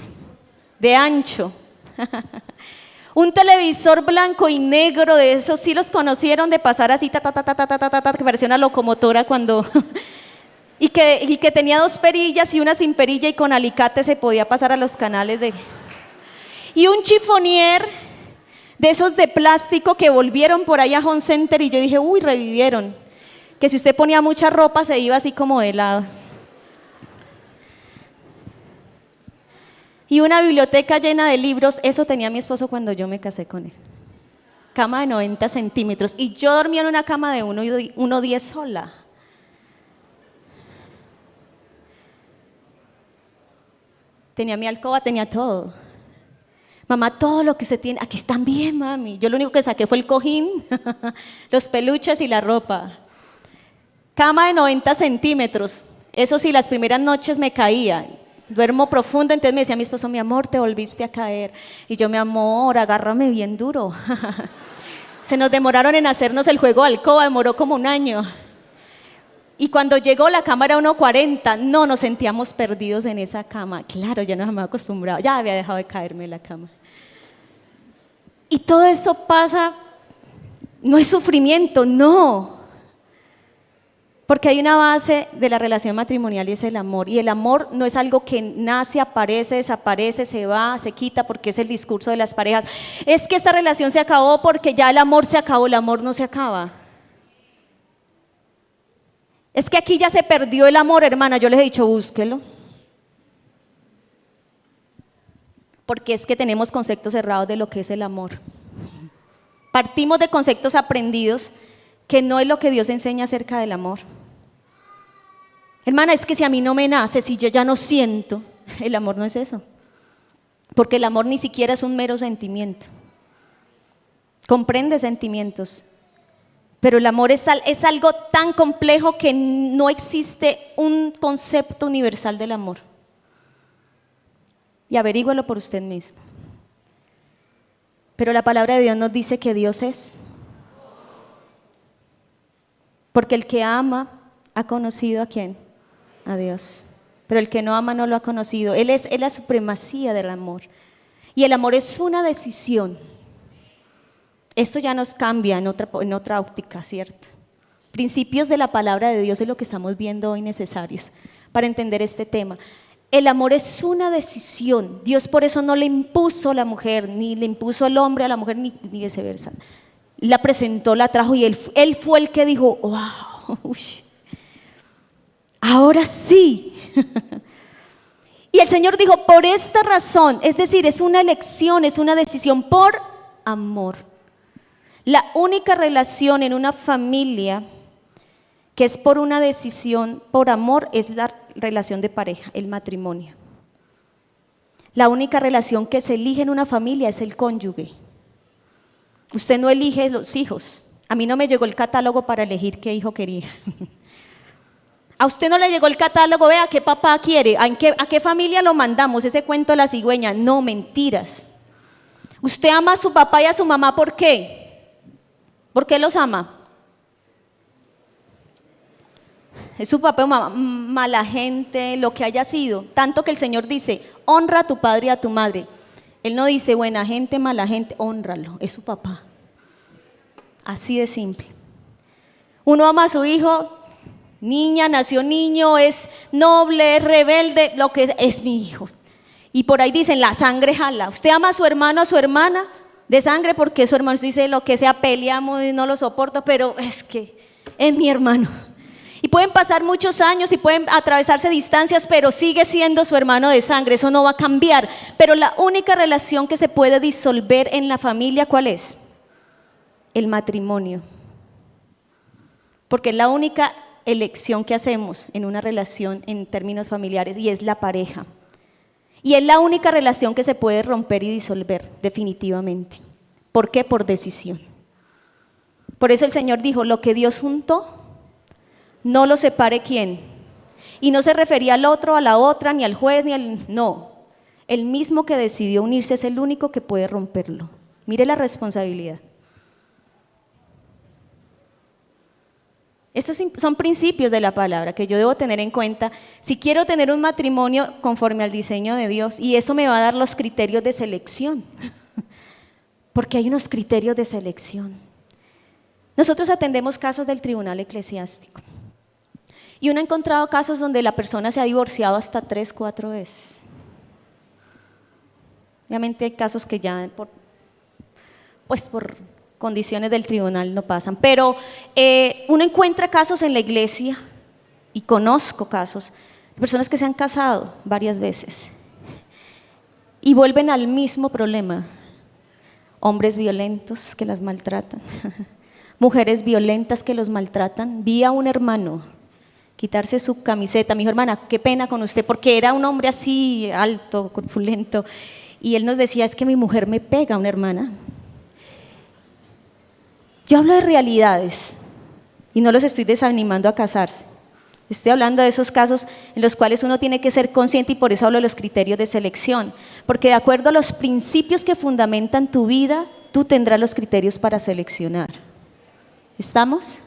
de ancho, un televisor blanco y negro de esos, sí los conocieron de pasar así, que parecía una locomotora cuando... Y que tenía 2 perillas y una sin perilla y con alicate se podía pasar a los canales de... Y un chifonier de esos de plástico que volvieron por ahí a Home Center y yo dije, uy, revivieron. Que si usted ponía mucha ropa se iba así como de lado. Y una biblioteca llena de libros, eso tenía mi esposo cuando yo me casé con él. Cama de 90 centímetros y yo dormía en una cama de 1,10 sola. Tenía mi alcoba, tenía todo. Mamá, todo lo que usted tiene, aquí están bien, mami. Yo lo único que saqué fue el cojín, los peluches y la ropa. Cama de 90 centímetros. Eso sí, las primeras noches me caía. Duermo profundo, entonces me decía mi esposo, mi amor, te volviste a caer. Y yo, mi amor, agárrame bien duro. Se nos demoraron en hacernos el juego de alcoba, demoró como 1 año. Y cuando llegó la cama era 1,40, no, nos sentíamos perdidos en esa cama. Claro, ya nos habíamos acostumbrado, ya había dejado de caerme en la cama. Y todo eso pasa, no es sufrimiento, no. Porque hay una base de la relación matrimonial y es el amor. Y el amor no es algo que nace, aparece, desaparece, se va, se quita, porque es el discurso de las parejas. Es que esta relación se acabó porque ya el amor se acabó, el amor no se acaba. Es que aquí ya se perdió el amor, hermana, yo les he dicho, búsquelo. Porque es que tenemos conceptos cerrados de lo que es el amor. Partimos de conceptos aprendidos que no es lo que Dios enseña acerca del amor. Hermana, es que si a mí no me nace, si yo ya no siento, el amor no es eso. Porque el amor ni siquiera es un mero sentimiento. Comprende sentimientos. Pero el amor es algo tan complejo que no existe un concepto universal del amor. Y averígüelo por usted mismo. Pero la palabra de Dios nos dice que Dios es. Porque el que ama ha conocido ¿a quién? A Dios. pero el que no ama no lo ha conocido. Él es la supremacía del amor. Y el amor es una decisión. Esto ya nos cambia en otra óptica, ¿cierto? Principios de la palabra de Dios es lo que estamos viendo hoy necesarios para entender este tema. El amor es una decisión. Dios por eso no le impuso a la mujer, ni le impuso al hombre a la mujer, ni viceversa. La presentó, la trajo y él fue el que dijo, wow, ahora sí. Y el Señor dijo, por esta razón, es decir, es una elección, es una decisión por amor. La única relación en una familia que es por una decisión, por amor, es la relación de pareja, el matrimonio. La única relación que se elige en una familia es el cónyuge. Usted no elige los hijos. A mí no me llegó el catálogo para elegir qué hijo quería. A usted no le llegó el catálogo, vea qué papá quiere, a qué familia lo mandamos, ese cuento de la cigüeña. No, mentiras. Usted ama a su papá y a su mamá, ¿por qué? ¿Por qué los ama? Es su papá o mamá, mala gente, lo que haya sido. Tanto que el Señor dice, honra a tu padre y a tu madre. Él no dice buena gente, mala gente, honralo, es su papá. Así de simple. Uno ama a su hijo, niña, nació niño, es noble, es rebelde, lo que es mi hijo. Y por ahí dicen, la sangre jala. Usted ama a su hermano, a su hermana de sangre porque su hermano dice lo que sea, peleamos y no lo soporto, pero es que es mi hermano. Y pueden pasar muchos años y pueden atravesarse distancias, pero sigue siendo su hermano de sangre, eso no va a cambiar. Pero la única relación que se puede disolver en la familia, ¿cuál es? El matrimonio. Porque es la única elección que hacemos en una relación en términos familiares y es la pareja. Y es la única relación que se puede romper y disolver definitivamente. ¿Por qué? Por decisión. Por eso el Señor dijo, lo que Dios juntó, no lo separe quién. Y no se refería al otro, a la otra, ni al juez, ni al... No, el mismo que decidió unirse es el único que puede romperlo. Mire la responsabilidad. Estos son principios de la palabra que yo debo tener en cuenta si quiero tener un matrimonio conforme al diseño de Dios, y eso me va a dar los criterios de selección, porque hay unos criterios de selección. Nosotros atendemos casos del tribunal eclesiástico y uno ha encontrado casos donde la persona se ha divorciado hasta 3, 4 veces. Obviamente hay casos que ya por condiciones del tribunal no pasan, pero uno encuentra casos en la iglesia, y conozco casos de personas que se han casado varias veces y vuelven al mismo problema: hombres violentos que las maltratan, mujeres violentas que los maltratan. Vi a un hermano quitarse su camiseta, me dijo, hermana, qué pena con usted, porque era un hombre así alto, corpulento, y él nos decía, es que mi mujer me pega, una hermana. Yo hablo de realidades y no los estoy desanimando a casarse. Estoy hablando de esos casos en los cuales uno tiene que ser consciente, y por eso hablo de los criterios de selección, porque de acuerdo a los principios que fundamentan tu vida, tú tendrás los criterios para seleccionar. ¿Estamos?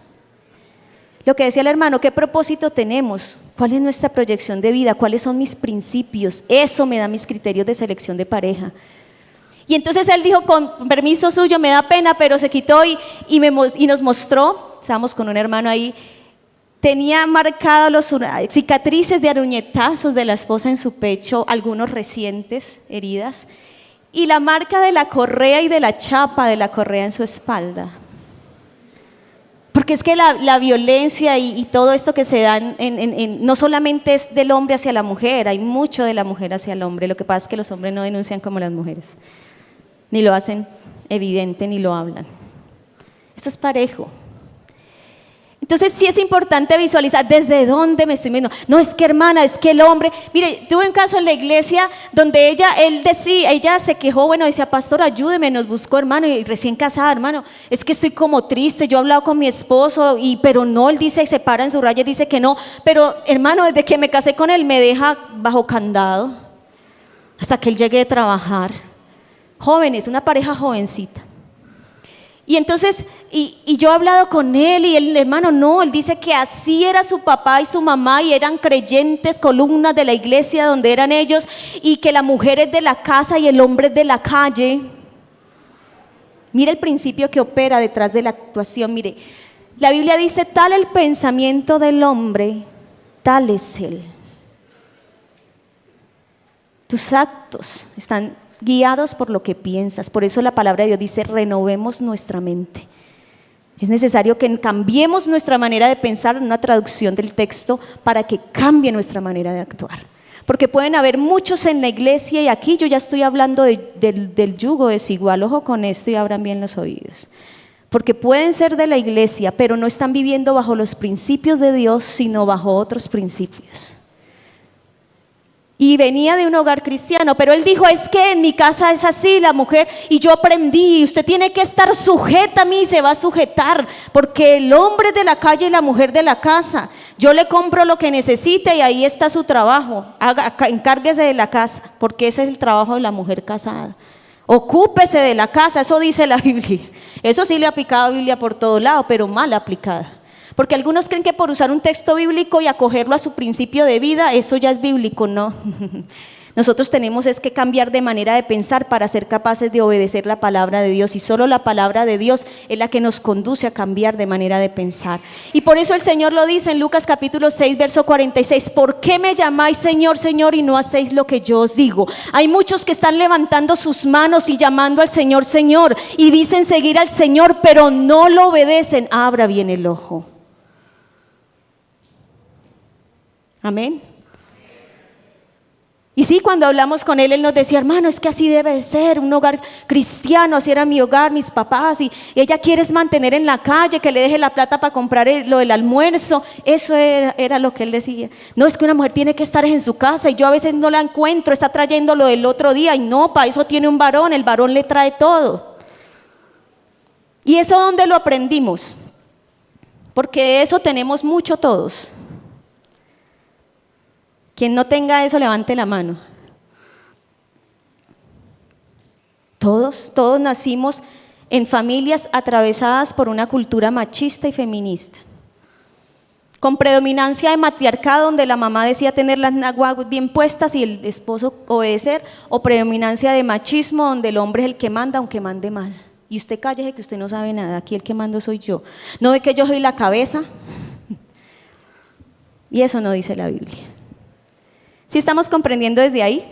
Lo que decía el hermano, ¿qué propósito tenemos? ¿Cuál es nuestra proyección de vida? ¿Cuáles son mis principios? Eso me da mis criterios de selección de pareja. Y entonces él dijo, con permiso suyo, me da pena, pero se quitó y nos mostró, estábamos con un hermano ahí, tenía marcadas las cicatrices de aruñetazos de la esposa en su pecho, algunos recientes, heridas, y la marca de la correa y de la chapa de la correa en su espalda. Porque es que la violencia y todo esto que se da no solamente es del hombre hacia la mujer, hay mucho de la mujer hacia el hombre. Lo que pasa es que los hombres no denuncian como las mujeres, ni lo hacen evidente, ni lo hablan. Esto es parejo. Entonces sí es importante visualizar desde dónde me estoy viendo. No, es que hermana, es que el hombre, mire, tuve un caso en la iglesia donde ella se quejó, bueno, decía, pastor, ayúdeme, nos buscó, hermano, y recién casada, hermano, es que estoy como triste, yo he hablado con mi esposo, pero no, él dice, se para en su raya, dice que no, pero hermano, desde que me casé con él me deja bajo candado hasta que él llegue de trabajar. Jóvenes, una pareja jovencita. Y entonces, y yo he hablado con él y el hermano no, él dice que así era su papá y su mamá y eran creyentes, columnas de la iglesia donde eran ellos, y que la mujer es de la casa y el hombre es de la calle. Mire el principio que opera detrás de la actuación. Mire, la Biblia dice: tal el pensamiento del hombre, tal es él. Tus actos están guiados por lo que piensas. Por eso la palabra de Dios dice: renovemos nuestra mente. Es necesario que cambiemos nuestra manera de pensar, en una traducción del texto, para que cambie nuestra manera de actuar. Porque pueden haber muchos en la iglesia, y aquí yo ya estoy hablando del yugo desigual. Ojo con esto y abran bien los oídos. Porque pueden ser de la iglesia, pero no están viviendo bajo los principios de Dios, sino bajo otros principios. Y venía de un hogar cristiano, pero él dijo: es que en mi casa es así la mujer, y yo aprendí, usted tiene que estar sujeta a mí, y se va a sujetar, porque el hombre es de la calle y la mujer de la casa. Yo le compro lo que necesite y ahí está su trabajo. Encárguese de la casa, porque ese es el trabajo de la mujer casada. Ocúpese de la casa, eso dice la Biblia. Eso sí le ha aplicado la Biblia por todo lado, pero mal aplicada. Porque algunos creen que por usar un texto bíblico y acogerlo a su principio de vida, eso ya es bíblico. No. Nosotros tenemos que cambiar de manera de pensar para ser capaces de obedecer la palabra de Dios, y solo la palabra de Dios es la que nos conduce a cambiar de manera de pensar. Y por eso el Señor lo dice en Lucas capítulo 6 verso 46: ¿por qué me llamáis Señor, Señor, y no hacéis lo que yo os digo? Hay muchos que están levantando sus manos y llamando al Señor, Señor, y dicen seguir al Señor, pero no lo obedecen. Abra bien el ojo. Amén. Y sí, cuando hablamos con él nos decía: hermano, es que así debe de ser un hogar cristiano, así era mi hogar, mis papás, y ella quiere mantener en la calle, que le deje la plata para comprar lo del almuerzo. Eso era lo que él decía. No, es que una mujer tiene que estar en su casa, y yo a veces no la encuentro, está trayendo lo del otro día, y no, para eso tiene un varón, el varón le trae todo. ¿Y eso dónde lo aprendimos? Porque eso tenemos mucho todos. Quien no tenga eso, levante la mano. Todos nacimos en familias atravesadas por una cultura machista y feminista, con predominancia de matriarcado, donde la mamá decía tener las naguas bien puestas y el esposo obedecer, o predominancia de machismo, donde el hombre es el que manda, aunque mande mal. Y usted cállese, que usted no sabe nada, aquí el que mando soy yo. ¿No ve que yo soy la cabeza? Y eso no dice la Biblia. ¿Sí estamos comprendiendo desde ahí?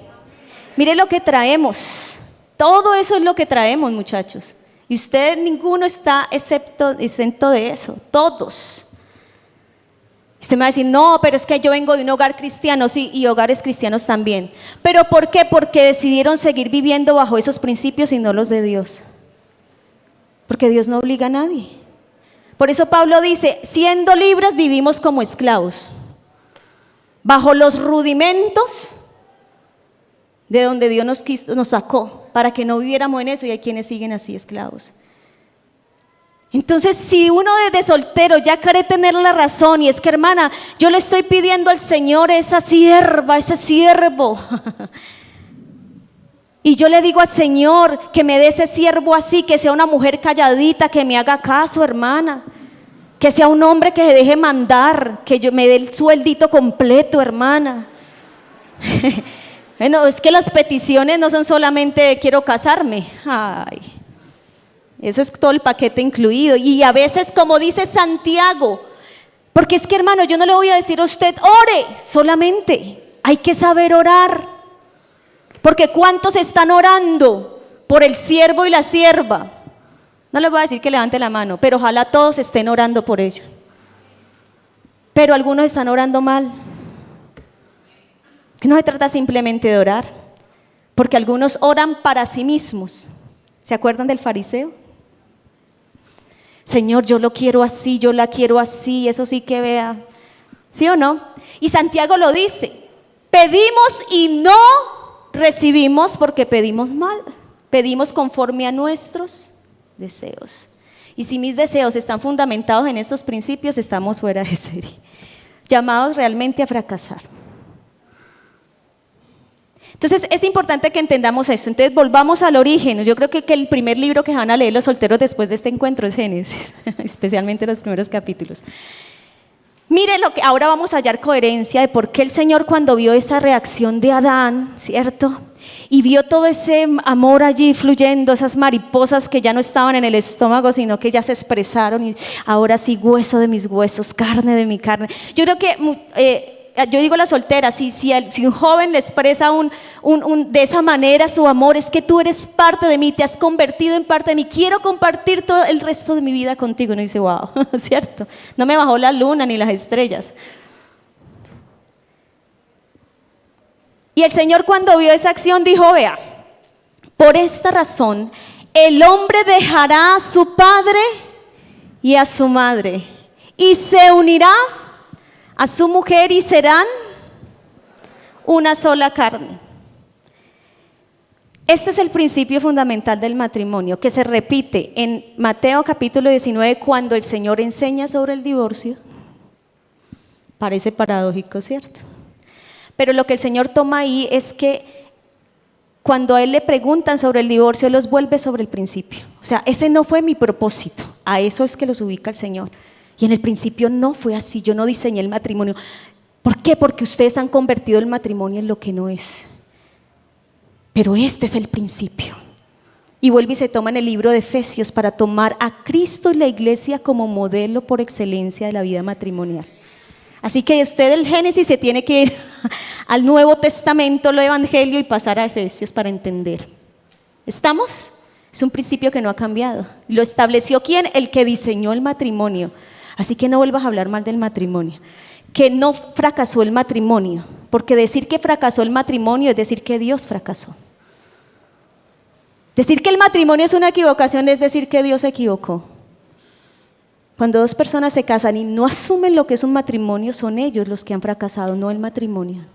Mire lo que traemos. Todo eso es lo que traemos, muchachos. Y usted, ninguno está exento de eso. Todos. Usted me va a decir: no, pero es que yo vengo de un hogar cristiano. Sí, y hogares cristianos también. ¿Pero por qué? Porque decidieron seguir viviendo bajo esos principios y no los de Dios. Porque Dios no obliga a nadie. Por eso Pablo dice: siendo libres vivimos como esclavos, bajo los rudimentos de donde Dios nos sacó, para que no viviéramos en eso, y hay quienes siguen así, esclavos. Entonces, si uno desde soltero ya cree tener la razón, y es que, hermana, yo le estoy pidiendo al Señor esa sierva, ese siervo, y yo le digo al Señor que me dé ese siervo así, que sea una mujer calladita, que me haga caso, hermana, que sea un hombre que se deje mandar, que yo me dé el sueldito completo, hermana. Bueno, es que las peticiones no son solamente quiero casarme. Ay, eso es todo el paquete incluido. Y a veces, como dice Santiago, porque es que, hermano, yo no le voy a decir a usted ore solamente, hay que saber orar. Porque ¿cuántos están orando por el siervo y la sierva? No les voy a decir que levante la mano, pero ojalá todos estén orando por ello. Pero algunos están orando mal. Que no se trata simplemente de orar, porque algunos oran para sí mismos. ¿Se acuerdan del fariseo? Señor, yo lo quiero así, yo la quiero así, eso sí que vea. ¿Sí o no? Y Santiago lo dice: pedimos y no recibimos porque pedimos mal. Pedimos conforme a nuestros deseos. Y si mis deseos están fundamentados en estos principios, estamos fuera de serie, llamados realmente a fracasar. Entonces es importante que entendamos esto. Entonces volvamos al origen. Yo creo que el primer libro que van a leer los solteros después de este encuentro es Génesis, especialmente los primeros capítulos. Mire lo que ahora vamos a hallar coherencia de por qué el Señor, cuando vio esa reacción de Adán, ¿cierto? Y vio todo ese amor allí fluyendo, esas mariposas que ya no estaban en el estómago, sino que ya se expresaron, y ahora sí, hueso de mis huesos, carne de mi carne. Yo creo que yo digo a las solteras, si un joven le expresa de esa manera su amor, es que tú eres parte de mí, te has convertido en parte de mí, quiero compartir todo el resto de mi vida contigo. Y uno dice, wow, ¿cierto? No me bajó la luna ni las estrellas. Y el Señor, cuando vio esa acción, dijo, vea, por esta razón el hombre dejará a su padre y a su madre y se unirá a su mujer y serán una sola carne. Este es el principio fundamental del matrimonio, que se repite en Mateo capítulo 19 cuando el Señor enseña sobre el divorcio. Parece paradójico, ¿cierto? Pero lo que el Señor toma ahí es que cuando a Él le preguntan sobre el divorcio, Él los vuelve sobre el principio. O sea, ese no fue mi propósito, a eso es que los ubica el Señor. Y en el principio no fue así, yo no diseñé el matrimonio. ¿Por qué? Porque ustedes han convertido el matrimonio en lo que no es. Pero este es el principio. Y vuelve y se toma en el libro de Efesios para tomar a Cristo y la iglesia como modelo por excelencia de la vida matrimonial. Así que usted del Génesis se tiene que ir al Nuevo Testamento, al Evangelio, y pasar a Efesios para entender. ¿Estamos? Es un principio que no ha cambiado. ¿Lo estableció quién? El que diseñó el matrimonio. Así que no vuelvas a hablar mal del matrimonio. Que no fracasó el matrimonio, porque decir que fracasó el matrimonio es decir que Dios fracasó. Decir que el matrimonio es una equivocación es decir que Dios se equivocó. Cuando dos personas se casan y no asumen lo que es un matrimonio, son ellos los que han fracasado, no el matrimonio.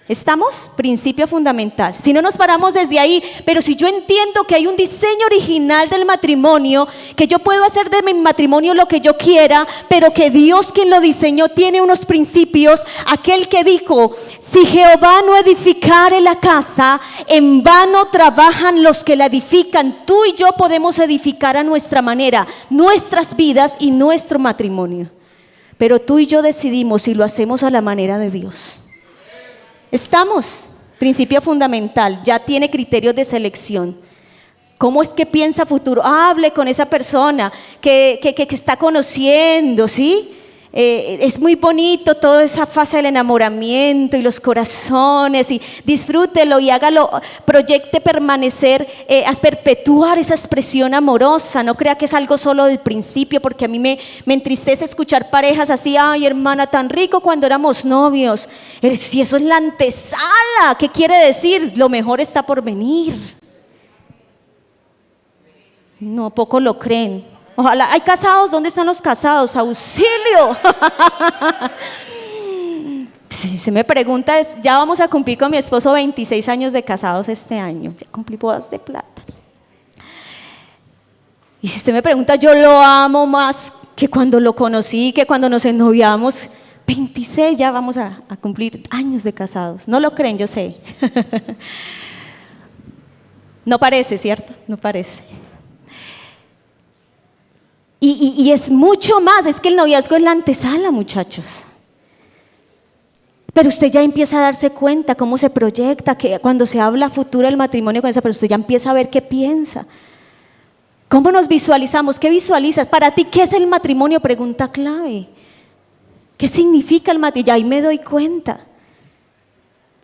¿Estamos? Principio fundamental. Si no nos paramos desde ahí, pero si yo entiendo que hay un diseño original del matrimonio, que yo puedo hacer de mi matrimonio lo que yo quiera, pero que Dios, quien lo diseñó, tiene unos principios. Aquel que dijo, si Jehová no edificare la casa, en vano trabajan los que la edifican. Tú y yo podemos edificar a nuestra manera nuestras vidas y nuestro matrimonio, pero tú y yo decidimos si lo hacemos a la manera de Dios. ¿Estamos? Principio fundamental, ya tiene criterios de selección. ¿Cómo es que piensa futuro? Hable con esa persona que está conociendo, ¿sí? Es muy bonito toda esa fase del enamoramiento y los corazones, y disfrútelo y hágalo, proyecte permanecer, perpetuar esa expresión amorosa. No crea que es algo solo del principio, porque a mí me entristece escuchar parejas así, ay hermana, tan rico cuando éramos novios. Si eso es la antesala, ¿qué quiere decir? Lo mejor está por venir. No, poco lo creen. Ojalá. ¿Hay casados? ¿Dónde están los casados? ¡Auxilio! Si se me pregunta, ya vamos a cumplir con mi esposo 26 años de casados este año. Ya cumplí bodas de plata. Y si usted me pregunta, yo lo amo más que cuando lo conocí, que cuando nos ennoviamos. 26, ya vamos a cumplir años de casados. No lo creen, yo sé. No parece, ¿cierto? No parece. Y es mucho más, es que el noviazgo es la antesala, muchachos. Pero usted ya empieza a darse cuenta cómo se proyecta, que cuando se habla futuro del matrimonio con esa persona, usted ya empieza a ver qué piensa. ¿Cómo nos visualizamos? ¿Qué visualizas? Para ti, ¿qué es el matrimonio? Pregunta clave. ¿Qué significa el matrimonio? Ya ahí me doy cuenta.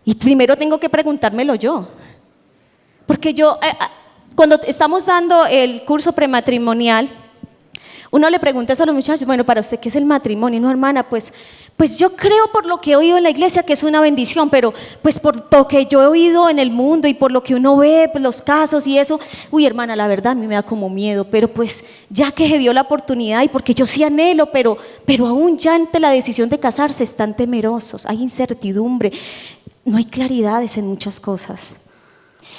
Y primero tengo que preguntármelo yo. Porque yo, cuando estamos dando el curso prematrimonial, uno le pregunta a los muchachos, bueno, para usted, ¿qué es el matrimonio? No, hermana, pues yo creo, por lo que he oído en la iglesia, que es una bendición, pero pues por lo que yo he oído en el mundo y por lo que uno ve, pues, los casos y eso, uy, hermana, la verdad a mí me da como miedo, pero pues ya que se dio la oportunidad y porque yo sí anhelo, pero aún ya ante la decisión de casarse están temerosos, hay incertidumbre, no hay claridades en muchas cosas.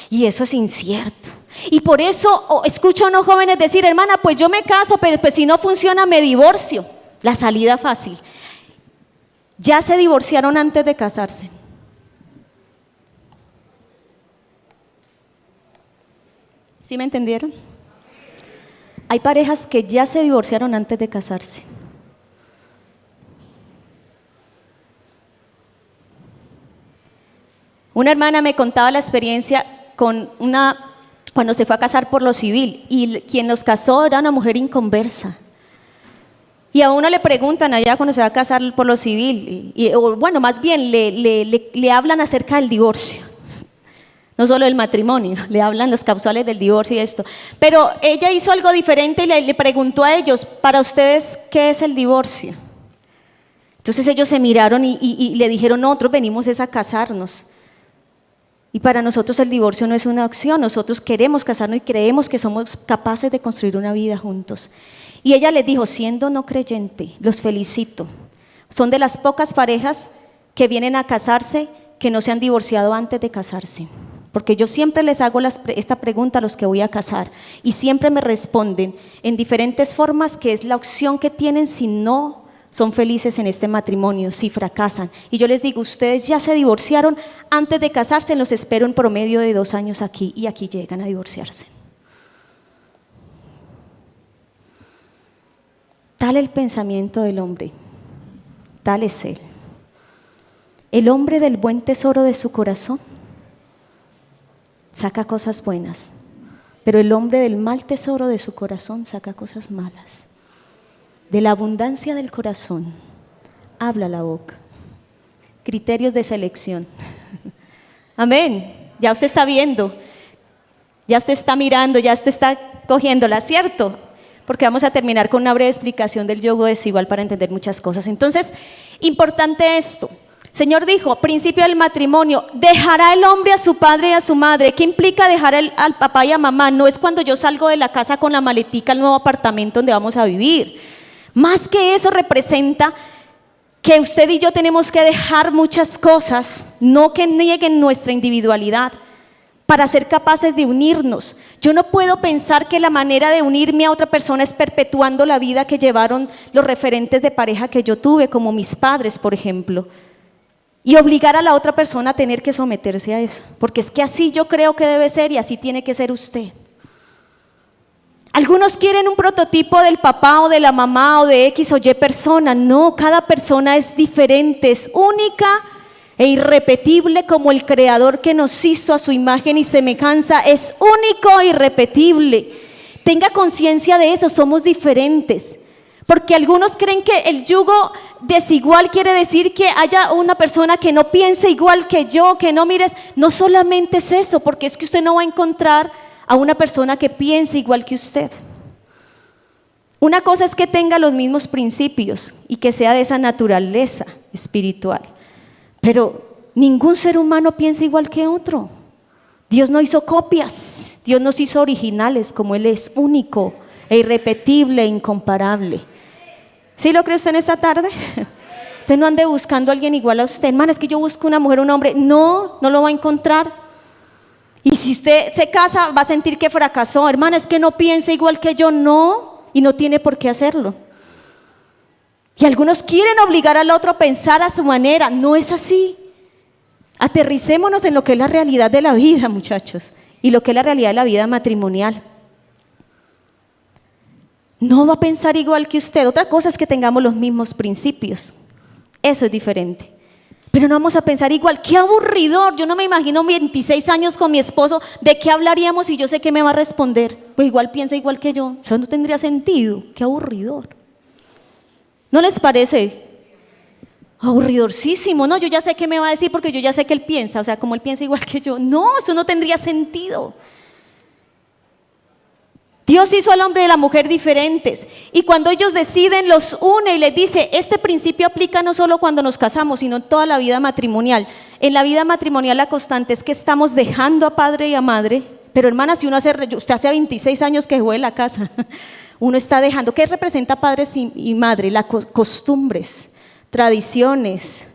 Y eso es incierto. Y por eso escucho a unos jóvenes decir, hermana, pues yo me caso, pero pues si no funciona me divorcio. La salida fácil. Ya se divorciaron antes de casarse. ¿Sí me entendieron? Hay parejas que ya se divorciaron antes de casarse. Una hermana me contaba la experiencia cuando se fue a casar por lo civil, y quien los casó era una mujer inconversa. Y a uno le preguntan allá cuando se va a casar por lo civil, o bueno, más bien le hablan acerca del divorcio. No solo del matrimonio, le hablan los causales del divorcio y esto. Pero ella hizo algo diferente y le preguntó a ellos, para ustedes, ¿qué es el divorcio? Entonces ellos se miraron y le dijeron, nosotros venimos es a casarnos. Y para nosotros el divorcio no es una opción, nosotros queremos casarnos y creemos que somos capaces de construir una vida juntos. Y ella les dijo, siendo no creyente, los felicito. Son de las pocas parejas que vienen a casarse que no se han divorciado antes de casarse. Porque yo siempre les hago esta pregunta a los que voy a casar y siempre me responden en diferentes formas que es la opción que tienen si no son felices en este matrimonio, si fracasan. Y yo les digo, ustedes ya se divorciaron antes de casarse, los espero en promedio de 2 años aquí y aquí llegan a divorciarse. Tal el pensamiento del hombre, tal es él. El hombre del buen tesoro de su corazón saca cosas buenas, pero el hombre del mal tesoro de su corazón saca cosas malas. De la abundancia del corazón habla la boca. Criterios de selección. Amén. Ya usted está viendo, ya usted está mirando, ya usted está cogiéndola, ¿cierto? Porque vamos a terminar con una breve explicación del yugo desigual para entender muchas cosas. Entonces, importante esto. Señor dijo, principio del matrimonio, dejará el hombre a su padre y a su madre. ¿Qué implica dejar al papá y a mamá? No es cuando yo salgo de la casa con la maletica al nuevo apartamento donde vamos a vivir. Más que eso representa que usted y yo tenemos que dejar muchas cosas, no que nieguen nuestra individualidad, para ser capaces de unirnos. Yo no puedo pensar que la manera de unirme a otra persona es perpetuando la vida que llevaron los referentes de pareja que yo tuve, como mis padres, por ejemplo. Y obligar a la otra persona a tener que someterse a eso, porque es que así yo creo que debe ser y así tiene que ser usted. Algunos quieren un prototipo del papá o de la mamá o de X o Y persona. No, cada persona es diferente, es única e irrepetible como el Creador que nos hizo a su imagen y semejanza es único e irrepetible. Tenga conciencia de eso, somos diferentes. Porque algunos creen que el yugo desigual quiere decir que haya una persona que no piense igual que yo, que no mires. No solamente es eso, porque es que usted no va a encontrar a una persona que piense igual que usted. Una cosa es que tenga los mismos principios y que sea de esa naturaleza espiritual, pero ningún ser humano piensa igual que otro. Dios no hizo copias, Dios nos hizo originales como Él es, único e irrepetible e incomparable. ¿Sí lo cree usted en esta tarde? Usted no ande buscando a alguien igual a usted. Hermana, es que yo busco una mujer, un hombre. No, no lo va a encontrar. Y si usted se casa, va a sentir que fracasó. Hermana, es que no piensa igual que yo. No, y no tiene por qué hacerlo. Y algunos quieren obligar al otro a pensar a su manera. No es así. Aterricémonos en lo que es la realidad de la vida, muchachos, y lo que es la realidad de la vida matrimonial. No va a pensar igual que usted. Otra cosa es que tengamos los mismos principios. Eso es diferente. Pero no vamos a pensar igual. ¡Qué aburridor! Yo no me imagino 26 años con mi esposo. ¿De qué hablaríamos? Y yo sé que me va a responder. Pues igual piensa igual que yo. Eso no tendría sentido. ¡Qué aburridor! ¿No les parece? Aburridorcísimo. No, yo ya sé qué me va a decir porque yo ya sé que él piensa. O sea, como él piensa igual que yo. No, eso no tendría sentido. Dios hizo al hombre y a la mujer diferentes, y cuando ellos deciden los une y les dice, este principio aplica no solo cuando nos casamos, sino en toda la vida matrimonial. En la vida matrimonial la constante es que estamos dejando a padre y a madre, pero hermana, si usted hace 26 años que dejó de la casa, uno está dejando. ¿Qué representa padres y madre? Las costumbres, tradiciones.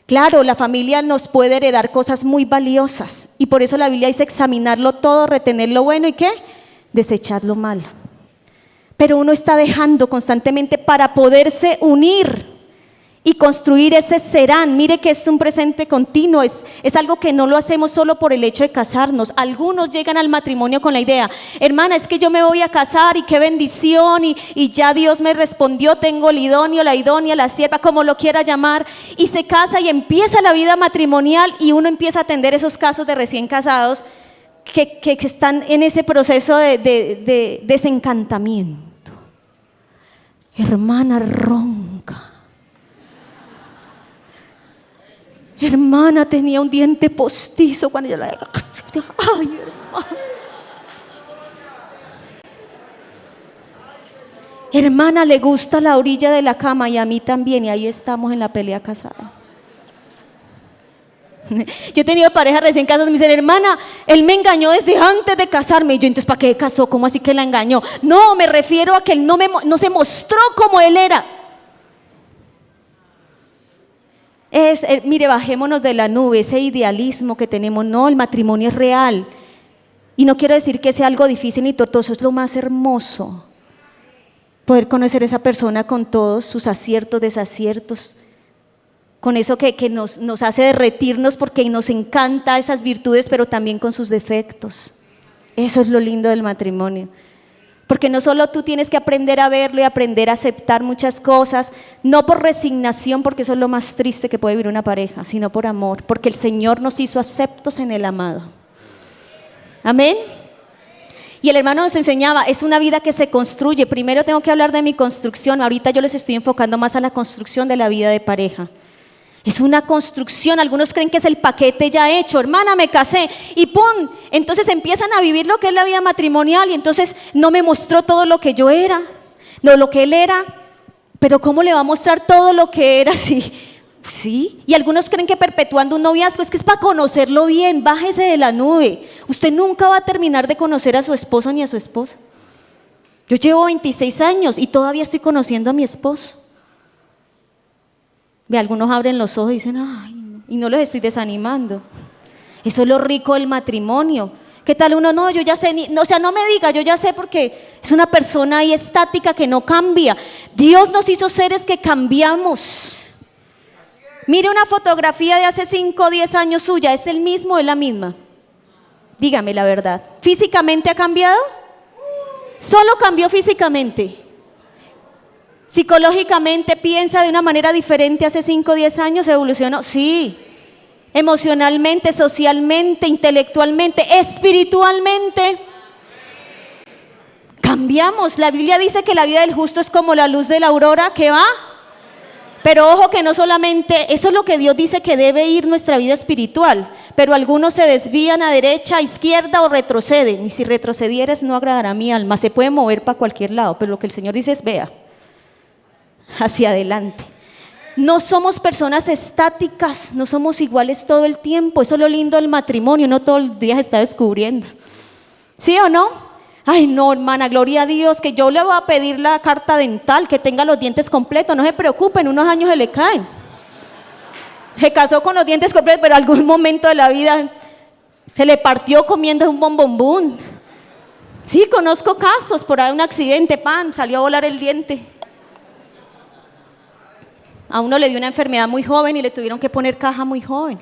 Claro, la familia nos puede heredar cosas muy valiosas, y por eso la Biblia dice examinarlo todo, retener lo bueno y ¿qué? Desechar lo malo. Pero uno está dejando constantemente para poderse unir y construir ese serán. Mire que es un presente continuo, es algo que no lo hacemos solo por el hecho de casarnos. Algunos llegan al matrimonio con la idea, hermana, es que yo me voy a casar y qué bendición, y ya Dios me respondió, tengo el idóneo, la idónea, la sierva, como lo quiera llamar, y se casa y empieza la vida matrimonial, y uno empieza a atender esos casos de recién casados que están en ese proceso de desencantamiento. Hermana ronca. Hermana tenía un diente postizo cuando yo la... Ay, hermana. Hermana, le gusta la orilla de la cama y a mí también, y ahí estamos en la pelea casada. Yo he tenido parejas recién casadas y me dicen, hermana, él me engañó desde antes de casarme. Y yo, entonces, ¿para qué casó? ¿Cómo así que la engañó? No, me refiero a que él no se mostró como él era. Mire, bajémonos de la nube, ese idealismo que tenemos. No, el matrimonio es real. Y no quiero decir que sea algo difícil ni tortuoso, es lo más hermoso. Poder conocer a esa persona con todos sus aciertos, desaciertos, con eso que nos hace derretirnos porque nos encanta esas virtudes, pero también con sus defectos. Eso es lo lindo del matrimonio. Porque no solo tú tienes que aprender a verlo y aprender a aceptar muchas cosas, no por resignación, porque eso es lo más triste que puede vivir una pareja, sino por amor, porque el Señor nos hizo aceptos en el amado. Amén. Y el hermano nos enseñaba, es una vida que se construye. Primero tengo que hablar de mi construcción, ahorita yo les estoy enfocando más a la construcción de la vida de pareja. Es una construcción, algunos creen que es el paquete ya hecho, hermana, me casé y ¡pum! Entonces empiezan a vivir lo que es la vida matrimonial y entonces no me mostró todo lo que yo era, no lo que él era, pero ¿cómo le va a mostrar todo lo que era? Sí. Y algunos creen que perpetuando un noviazgo es que es para conocerlo bien, bájese de la nube. Usted nunca va a terminar de conocer a su esposo ni a su esposa. Yo llevo 26 años y todavía estoy conociendo a mi esposo. Ve, algunos abren los ojos y dicen, ay, no, y no los estoy desanimando. Eso es lo rico del matrimonio. ¿Qué tal uno? No, yo ya sé, no me diga, yo ya sé, porque es una persona ahí estática que no cambia. Dios nos hizo seres que cambiamos. Mire una fotografía de hace 5 o 10 años suya, ¿es el mismo o es la misma? Dígame la verdad. ¿Físicamente ha cambiado? Solo cambió físicamente. Psicológicamente piensa de una manera diferente hace 5 o 10 años, evolucionó, sí. Emocionalmente, socialmente, intelectualmente, espiritualmente. Cambiamos. La Biblia dice que la vida del justo es como la luz de la aurora que va. Pero ojo que no solamente, eso es lo que Dios dice que debe ir nuestra vida espiritual. Pero algunos se desvían a derecha, a izquierda o retroceden. Y si retrocedieres no agradará a mi alma. Se puede mover para cualquier lado, pero lo que el Señor dice es vea hacia adelante. No somos personas estáticas, no somos iguales todo el tiempo. Eso es lo lindo del matrimonio, no todo el día se está descubriendo. ¿Sí o no? Ay no, hermana, gloria a Dios, que yo le voy a pedir la carta dental, que tenga los dientes completos. No se preocupe, en unos años se le caen. Se casó con los dientes completos, pero en algún momento de la vida se le partió comiendo un bombombón. Sí, conozco casos, por ahí un accidente, salió a volar el diente. A uno le dio una enfermedad muy joven y le tuvieron que poner caja muy joven.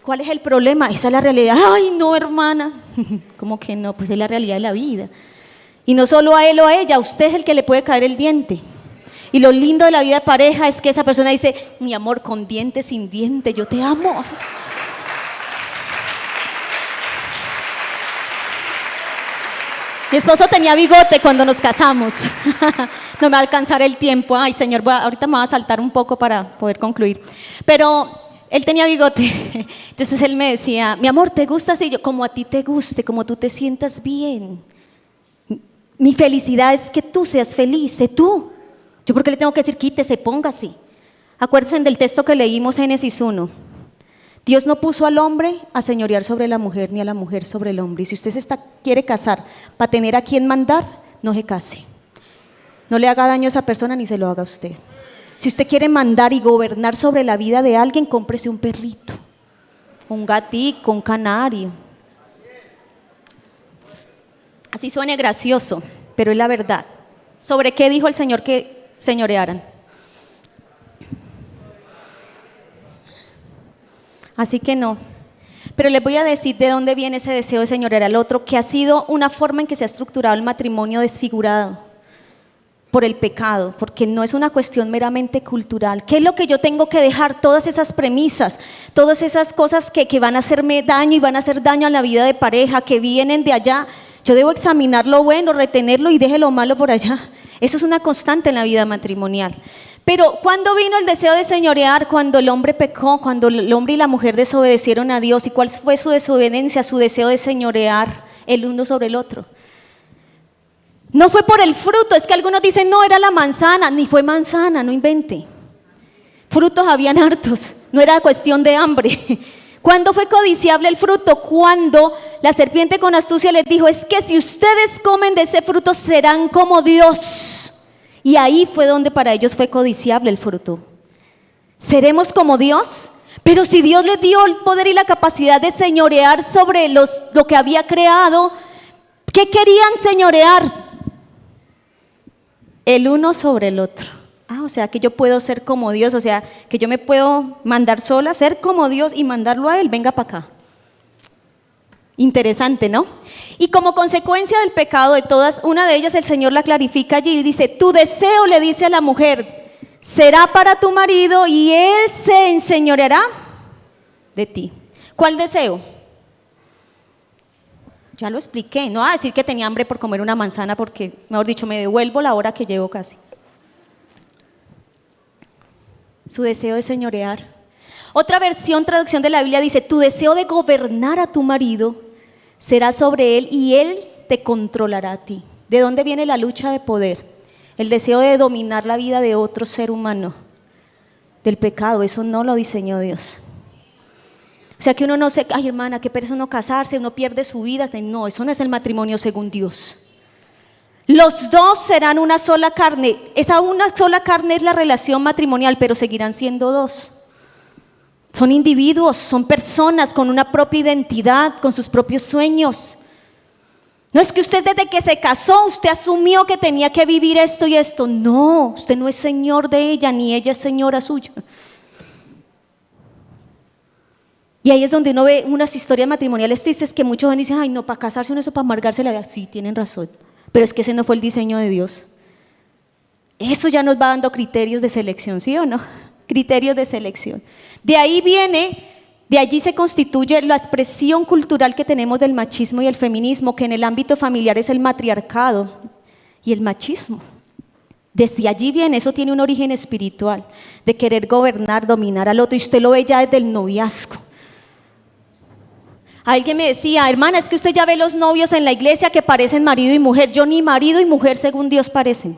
¿Cuál es el problema? Esa es la realidad. Ay, no, hermana. ¿Cómo que no? Pues es la realidad de la vida. Y no solo a él o a ella, a usted es el que le puede caer el diente. Y lo lindo de la vida de pareja es que esa persona dice, mi amor, con diente, sin diente, yo te amo. Mi esposo tenía bigote cuando nos casamos. No me va a alcanzar el tiempo. Ay, Señor, ahorita me voy a saltar un poco para poder concluir. Pero él tenía bigote. Entonces él me decía, mi amor, ¿te gusta así? Yo, como a ti te guste, como tú te sientas bien. Mi felicidad es que tú seas feliz, sé tú. Yo, ¿por qué le tengo que decir quítese, póngase? Acuérdense del texto que leímos, Génesis 1. Dios no puso al hombre a señorear sobre la mujer, ni a la mujer sobre el hombre. Y si usted quiere casar para tener a quien mandar, no se case. No le haga daño a esa persona ni se lo haga a usted. Si usted quiere mandar y gobernar sobre la vida de alguien, cómprese un perrito, un gatico, un canario. Así suene gracioso, pero es la verdad. ¿Sobre qué dijo el Señor que señorearan? Así que no. Pero les voy a decir de dónde viene ese deseo de señorear al otro, que ha sido una forma en que se ha estructurado el matrimonio desfigurado por el pecado, porque no es una cuestión meramente cultural. ¿Qué es lo que yo tengo que dejar? Todas esas premisas, todas esas cosas que van a hacerme daño y van a hacer daño a la vida de pareja, que vienen de allá. Yo debo examinar lo bueno, retenerlo y deje lo malo por allá. Eso es una constante en la vida matrimonial. Pero ¿cuándo vino el deseo de señorear? Cuando el hombre pecó, cuando el hombre y la mujer desobedecieron a Dios. ¿Y cuál fue su desobediencia? Su deseo de señorear el uno sobre el otro. No fue por el fruto, es que algunos dicen, no, era la manzana, ni fue manzana, no invente. Frutos habían hartos, no era cuestión de hambre. ¿Cuándo fue codiciable el fruto? Cuando la serpiente con astucia les dijo, es que si ustedes comen de ese fruto serán como Dios. Y ahí fue donde para ellos fue codiciable el fruto. ¿Seremos como Dios? Pero si Dios les dio el poder y la capacidad de señorear sobre lo que había creado, ¿qué querían señorear? El uno sobre el otro. O sea que yo puedo ser como Dios, o sea que yo me puedo mandar sola, ser como Dios y mandarlo a Él, venga para acá. Interesante, ¿no? Y como consecuencia del pecado de todas, una de ellas el Señor la clarifica allí y dice, tu deseo, le dice a la mujer, será para tu marido y él se enseñoreará de ti. ¿Cuál deseo? Ya lo expliqué, no va a decir que tenía hambre por comer una manzana porque, mejor dicho, me devuelvo la hora que llevo casi. Su deseo de señorear. Otra traducción de la Biblia dice, tu deseo de gobernar a tu marido será sobre él y él te controlará a ti. ¿De dónde viene la lucha de poder? El deseo de dominar la vida de otro ser humano. Del pecado, eso no lo diseñó Dios. O sea que uno no se, ay hermana, qué pereza uno casarse, uno pierde su vida. No, eso no es el matrimonio según Dios. Los dos serán una sola carne. Esa una sola carne es la relación matrimonial, pero seguirán siendo dos. Son individuos, son personas con una propia identidad, con sus propios sueños. No es que usted desde que se casó, usted asumió que tenía que vivir esto y esto. No, usted no es señor de ella, ni ella es señora suya. Y ahí es donde uno ve unas historias matrimoniales tristes que muchos dicen, ay no, para casarse uno eso, para amargarse la vida. Sí, tienen razón, pero es que ese no fue el diseño de Dios. Eso ya nos va dando criterios de selección, ¿sí o no? Criterios de selección. De ahí viene, de allí se constituye la expresión cultural que tenemos del machismo y el feminismo, que en el ámbito familiar es el matriarcado y el machismo. Desde allí viene, eso tiene un origen espiritual, de querer gobernar, dominar al otro, y usted lo ve ya desde el noviazgo. Alguien me decía, hermana, es que usted ya ve los novios en la iglesia que parecen marido y mujer. Yo ni marido y mujer según Dios parecen.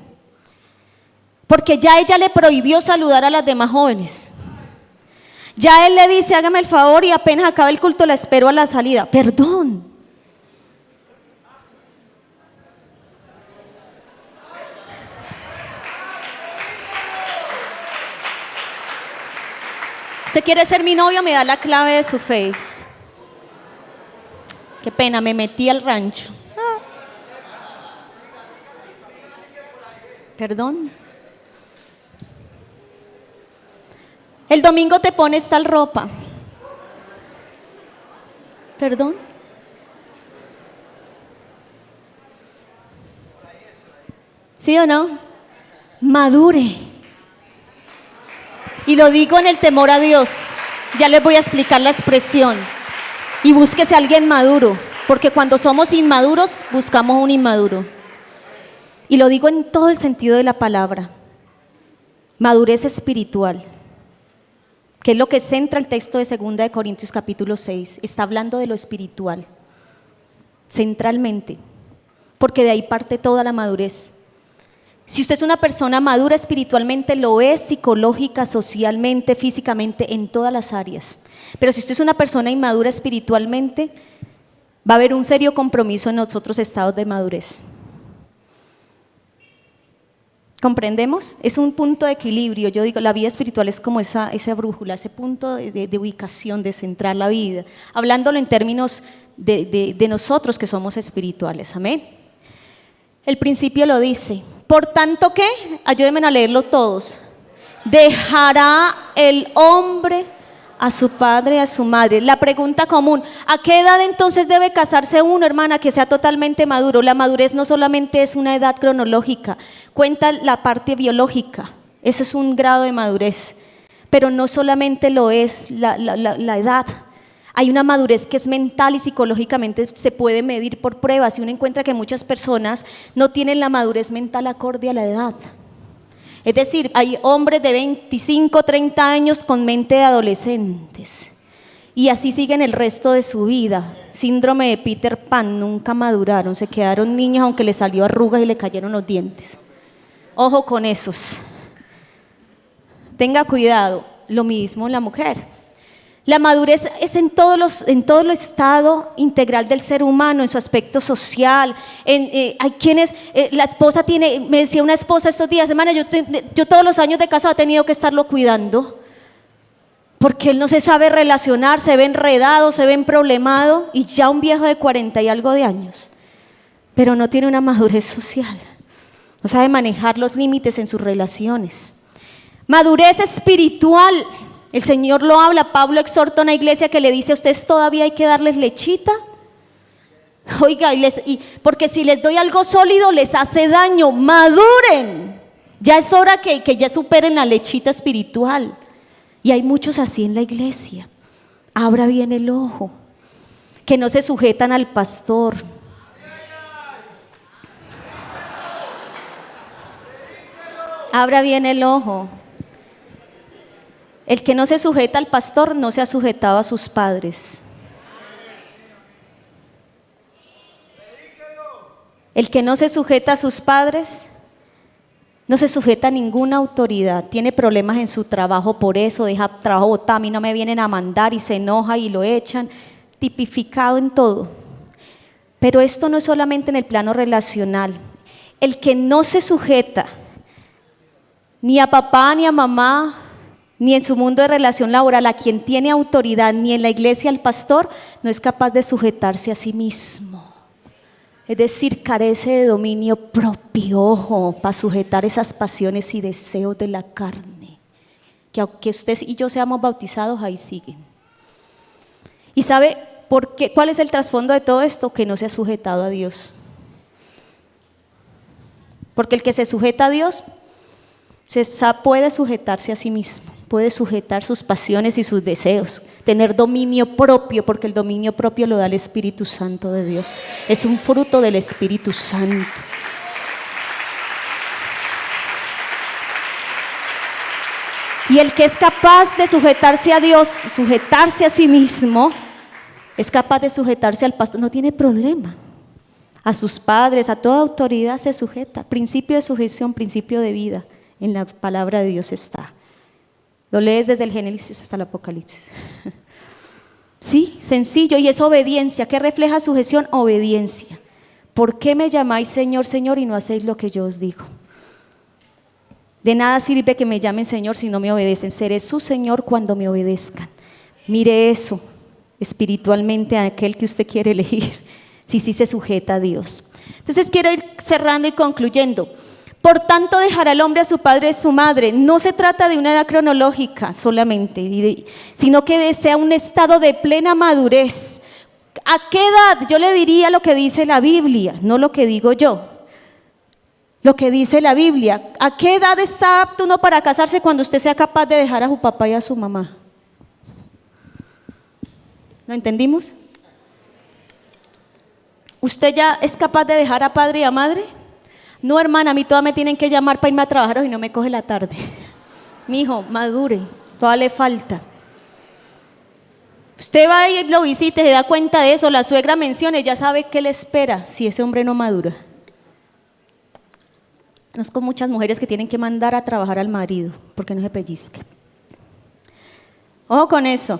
Porque ya ella le prohibió saludar a las demás jóvenes. Ya él le dice, hágame el favor y apenas acabe el culto la espero a la salida. Perdón. ¿Usted quiere ser mi novio? Me da la clave de su Face. Qué pena, me metí al rancho. Perdón. El domingo te pones tal ropa. Perdón. ¿Sí o no? Madure. Y lo digo en el temor a Dios. Ya les voy a explicar la expresión. Y búsquese a alguien maduro, porque cuando somos inmaduros, buscamos un inmaduro. Y lo digo en todo el sentido de la palabra. Madurez espiritual, que es lo que centra el texto de 2 de Corintios capítulo 6. Está hablando de lo espiritual, centralmente, porque de ahí parte toda la madurez. Si usted es una persona madura espiritualmente, lo es psicológica, socialmente, físicamente, en todas las áreas. Pero si usted es una persona inmadura espiritualmente, va a haber un serio compromiso en los otros estados de madurez. ¿Comprendemos? Es un punto de equilibrio. Yo digo, la vida espiritual es como esa brújula, ese punto de ubicación, de centrar la vida. Hablándolo en términos de nosotros que somos espirituales. Amén. El principio lo dice. Por tanto, ¿qué? Ayúdenme a leerlo todos. Dejará el hombre a su padre, a su madre. La pregunta común: ¿a qué edad entonces debe casarse uno, hermana, que sea totalmente maduro? La madurez no solamente es una edad cronológica, cuenta la parte biológica. Eso es un grado de madurez, pero no solamente lo es la edad. Hay una madurez que es mental y psicológicamente se puede medir por pruebas, y uno encuentra que muchas personas no tienen la madurez mental acorde a la edad. Es decir, hay hombres de 25, 30 años con mente de adolescentes, y así siguen el resto de su vida. Síndrome de Peter Pan, nunca maduraron, se quedaron niños aunque les salió arrugas y le cayeron los dientes. Ojo con esos. Tenga cuidado. Lo mismo en la mujer. La madurez es en todo el estado integral del ser humano, en su aspecto social. Hay quienes, la esposa tiene, me decía una esposa estos días: hermana, yo todos los años de casado he tenido que estarlo cuidando, porque él no se sabe relacionar, se ve enredado, se ve emproblemado, y ya un viejo de 40 y algo de años, pero no tiene una madurez social, no sabe manejar los límites en sus relaciones. Madurez espiritual. El Señor lo habla. Pablo exhorta a una iglesia que le dice: a ustedes todavía hay que darles lechita. Oiga, porque si les doy algo sólido les hace daño. Maduren. Ya es hora que ya superen la lechita espiritual. Y hay muchos así en la iglesia. Abra bien el ojo, que no se sujetan al pastor. Abra bien el ojo. El que no se sujeta al pastor no se ha sujetado a sus padres. El que no se sujeta a sus padres no se sujeta a ninguna autoridad. Tiene problemas en su trabajo por eso, deja trabajo botado. A mí no me vienen a mandar, y se enoja y lo echan. Tipificado en todo. Pero esto no es solamente en el plano relacional. El que no se sujeta ni a papá ni a mamá, ni en su mundo de relación laboral, a quien tiene autoridad, ni en la iglesia al pastor, no es capaz de sujetarse a sí mismo. Es decir, carece de dominio propio, ojo, para sujetar esas pasiones y deseos de la carne, que aunque usted y yo seamos bautizados, ahí siguen. ¿Y sabe por qué? ¿Cuál es el trasfondo de todo esto? Que no se ha sujetado a Dios. Porque el que se sujeta a Dios puede sujetarse a sí mismo, puede sujetar sus pasiones y sus deseos, tener dominio propio, porque el dominio propio lo da el Espíritu Santo de Dios. Es un fruto del Espíritu Santo. Y el que es capaz de sujetarse a Dios, sujetarse a sí mismo, es capaz de sujetarse al pastor, no tiene problema. A sus padres, a toda autoridad se sujeta. Principio de sujeción, principio de vida. En la palabra de Dios está. Lo lees desde el Génesis hasta el Apocalipsis. Sí, sencillo, y es obediencia. ¿Qué refleja sujeción? Obediencia. ¿Por qué me llamáis Señor, Señor, y no hacéis lo que yo os digo? De nada sirve que me llamen Señor si no me obedecen. Seré su Señor cuando me obedezcan. Mire eso espiritualmente a aquel que usted quiere elegir, si sí se sujeta a Dios. Entonces quiero ir cerrando y concluyendo. Por tanto, dejará el hombre a su padre y a su madre. No se trata de una edad cronológica solamente, sino que desea un estado de plena madurez. ¿A qué edad? Yo le diría lo que dice la Biblia, no lo que digo yo. Lo que dice la Biblia. ¿A qué edad está apto uno para casarse? Cuando usted sea capaz de dejar a su papá y a su mamá. ¿Lo entendimos? ¿Usted ya es capaz de dejar a padre y a madre? No, hermana, a mí todavía me tienen que llamar para irme a trabajar y no me coge la tarde. Mi hijo, madure, todavía le falta. Usted va y lo visite, se da cuenta de eso, la suegra menciona, ya sabe qué le espera si ese hombre no madura. Conozco muchas mujeres que tienen que mandar a trabajar al marido porque no se pellizque. Ojo con eso.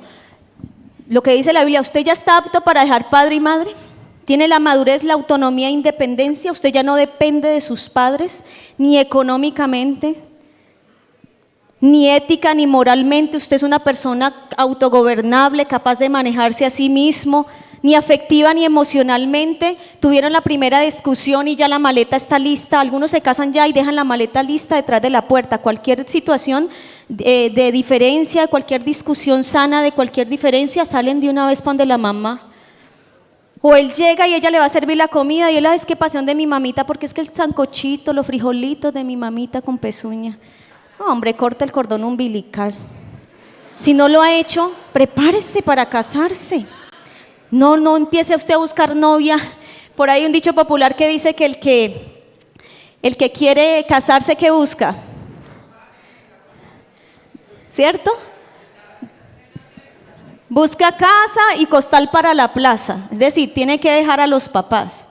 Lo que dice la Biblia, ¿usted ya está apto para dejar padre y madre? ¿Tiene la madurez, la autonomía e independencia? Usted ya no depende de sus padres, ni económicamente, ni ética, ni moralmente. Usted es una persona autogobernable, capaz de manejarse a sí mismo. ni afectiva ni emocionalmente. Tuvieron la primera discusión y ya la maleta está lista. Algunos se casan ya y dejan la maleta lista detrás de la puerta. Cualquier situación de diferencia, cualquier discusión sana, de cualquier diferencia, salen de una vez para donde la mamá. O él llega y ella le va a servir la comida y él, es que pasión de mi mamita, porque es que el sancochito, los frijolitos de mi mamita con pezuña. No, hombre, corta el cordón umbilical. Si no lo ha hecho, prepárese para casarse. No empiece usted a buscar novia. Por ahí un dicho popular que dice que el que quiere casarse, ¿qué busca? ¿Cierto? Busca casa y costal para la plaza. Es decir, tiene que dejar a los papás.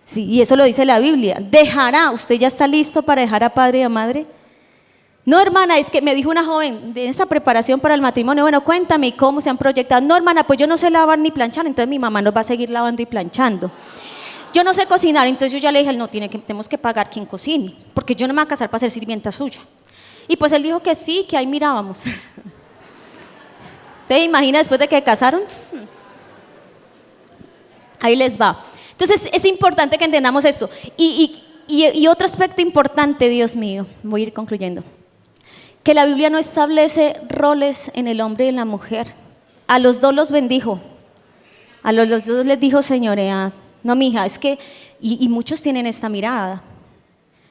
Sí, y eso lo dice la Biblia. ¿Dejará? ¿Usted ya está listo para dejar a padre y a madre? No, hermana, es que me dijo una joven de esa preparación para el matrimonio, bueno, cuéntame cómo se han proyectado. No, hermana, pues yo no sé lavar ni planchar, entonces mi mamá nos va a seguir lavando y planchando. Yo no sé cocinar, entonces yo ya le dije, no, tenemos que pagar quien cocine, porque yo no me voy a casar para ser sirvienta suya. Y pues él dijo que sí, que ahí mirábamos. ¿Te imaginas después de que casaron? Ahí les va. Entonces es importante que entendamos esto. Y otro aspecto importante, Dios mío, voy a ir concluyendo. Que la Biblia no establece roles en el hombre y en la mujer. A los dos los bendijo. A los dos les dijo señoread. No, mija, es que, y muchos tienen esta mirada.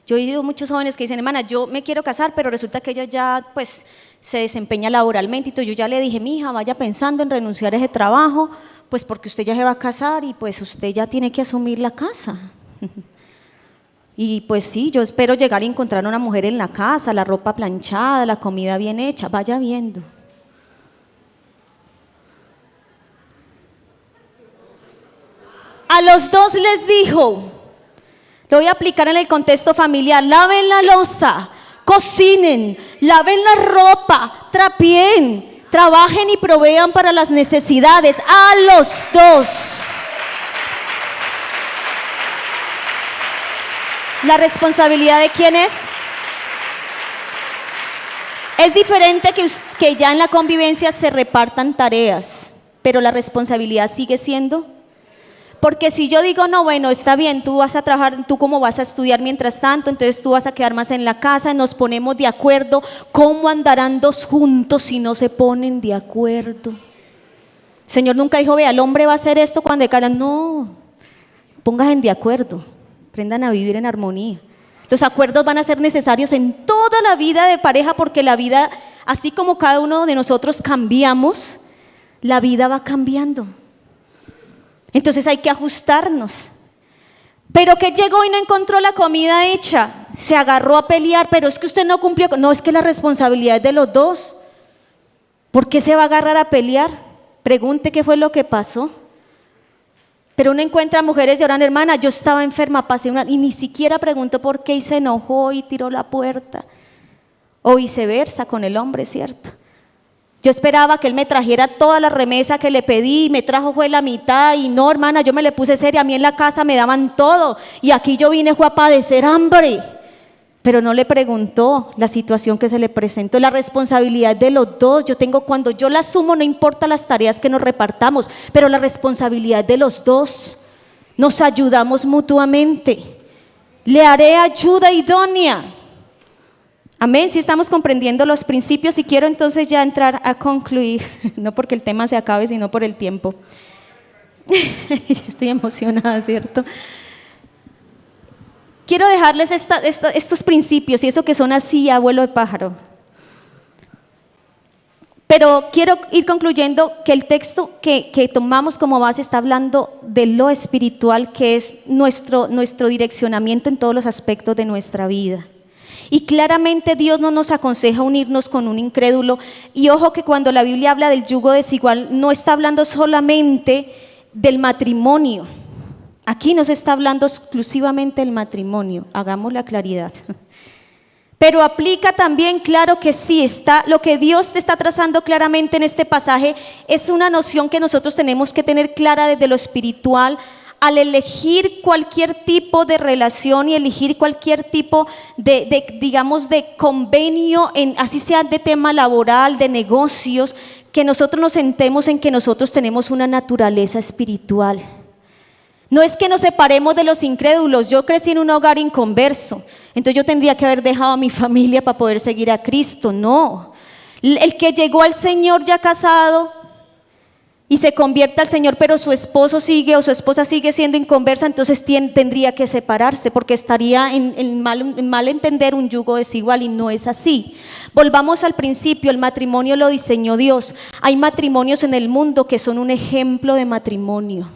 Yo he oído muchos jóvenes que dicen, hermana, yo me quiero casar, pero resulta que ella ya pues se desempeña laboralmente. Entonces yo ya le dije, mija, vaya pensando en renunciar a ese trabajo, pues porque usted ya se va a casar y pues usted ya tiene que asumir la casa. Y pues sí, yo espero llegar y encontrar a una mujer en la casa, la ropa planchada, la comida bien hecha, vaya viendo. A los dos les dijo, lo voy a aplicar en el contexto familiar, laven la loza, cocinen, laven la ropa, trapeen, trabajen y provean para las necesidades, a los dos. ¿La responsabilidad de quién es? Es diferente que ya en la convivencia se repartan tareas, pero la responsabilidad sigue siendo. Porque si yo digo, no, bueno, está bien, tú vas a trabajar, tú como vas a estudiar mientras tanto, entonces tú vas a quedar más en la casa, nos ponemos de acuerdo, ¿cómo andarán dos juntos si no se ponen de acuerdo? El Señor nunca dijo, vea, el hombre va a hacer esto cuando decalan. No, pónganse de acuerdo. Aprendan a vivir en armonía. Los acuerdos van a ser necesarios en toda la vida de pareja porque la vida, así como cada uno de nosotros cambiamos, la vida va cambiando. Entonces hay que ajustarnos. Pero que llegó y no encontró la comida hecha, se agarró a pelear, pero es que usted no cumplió. No, es que la responsabilidad es de los dos. ¿Por qué se va a agarrar a pelear? Pregunte qué fue lo que pasó. Pero uno encuentra mujeres llorando, hermana, yo estaba enferma, pasé una, y ni siquiera preguntó por qué y se enojó y tiró la puerta. O viceversa con el hombre, ¿cierto? Yo esperaba que él me trajera toda la remesa que le pedí y me trajo fue la mitad y no, hermana, yo me le puse seria, a mí en la casa me daban todo y aquí yo vine fue a padecer hambre. Pero no le preguntó la situación que se le presentó, la responsabilidad de los dos. Cuando yo la asumo, no importa las tareas que nos repartamos, pero la responsabilidad de los dos, nos ayudamos mutuamente. Le haré ayuda idónea. Amén, si estamos comprendiendo los principios y quiero entonces ya entrar a concluir, no porque el tema se acabe, sino por el tiempo. Yo estoy emocionada, ¿cierto? Quiero dejarles estos principios y eso que son así a vuelo de pájaro. Pero quiero ir concluyendo que el texto que tomamos como base está hablando de lo espiritual, que es nuestro direccionamiento en todos los aspectos de nuestra vida. Y claramente Dios no nos aconseja unirnos con un incrédulo. Y ojo que cuando la Biblia habla del yugo desigual, no está hablando solamente del matrimonio. Aquí no se está hablando exclusivamente del matrimonio, hagamos la claridad. Pero aplica también, claro que sí, lo que Dios está trazando claramente en este pasaje es una noción que nosotros tenemos que tener clara desde lo espiritual al elegir cualquier tipo de relación y elegir cualquier tipo digamos, de convenio, así sea de tema laboral, de negocios, que nosotros nos sentemos en que nosotros tenemos una naturaleza espiritual. No es que nos separemos de los incrédulos. Yo crecí en un hogar inconverso, entonces yo tendría que haber dejado a mi familia para poder seguir a Cristo. No, el que llegó al Señor ya casado y se convierte al Señor, pero su esposo sigue o su esposa sigue siendo inconversa, entonces tendría que separarse, porque estaría en mal entender un yugo desigual, y no es así. Volvamos al principio, el matrimonio lo diseñó Dios. Hay matrimonios en el mundo que son un ejemplo de matrimonio.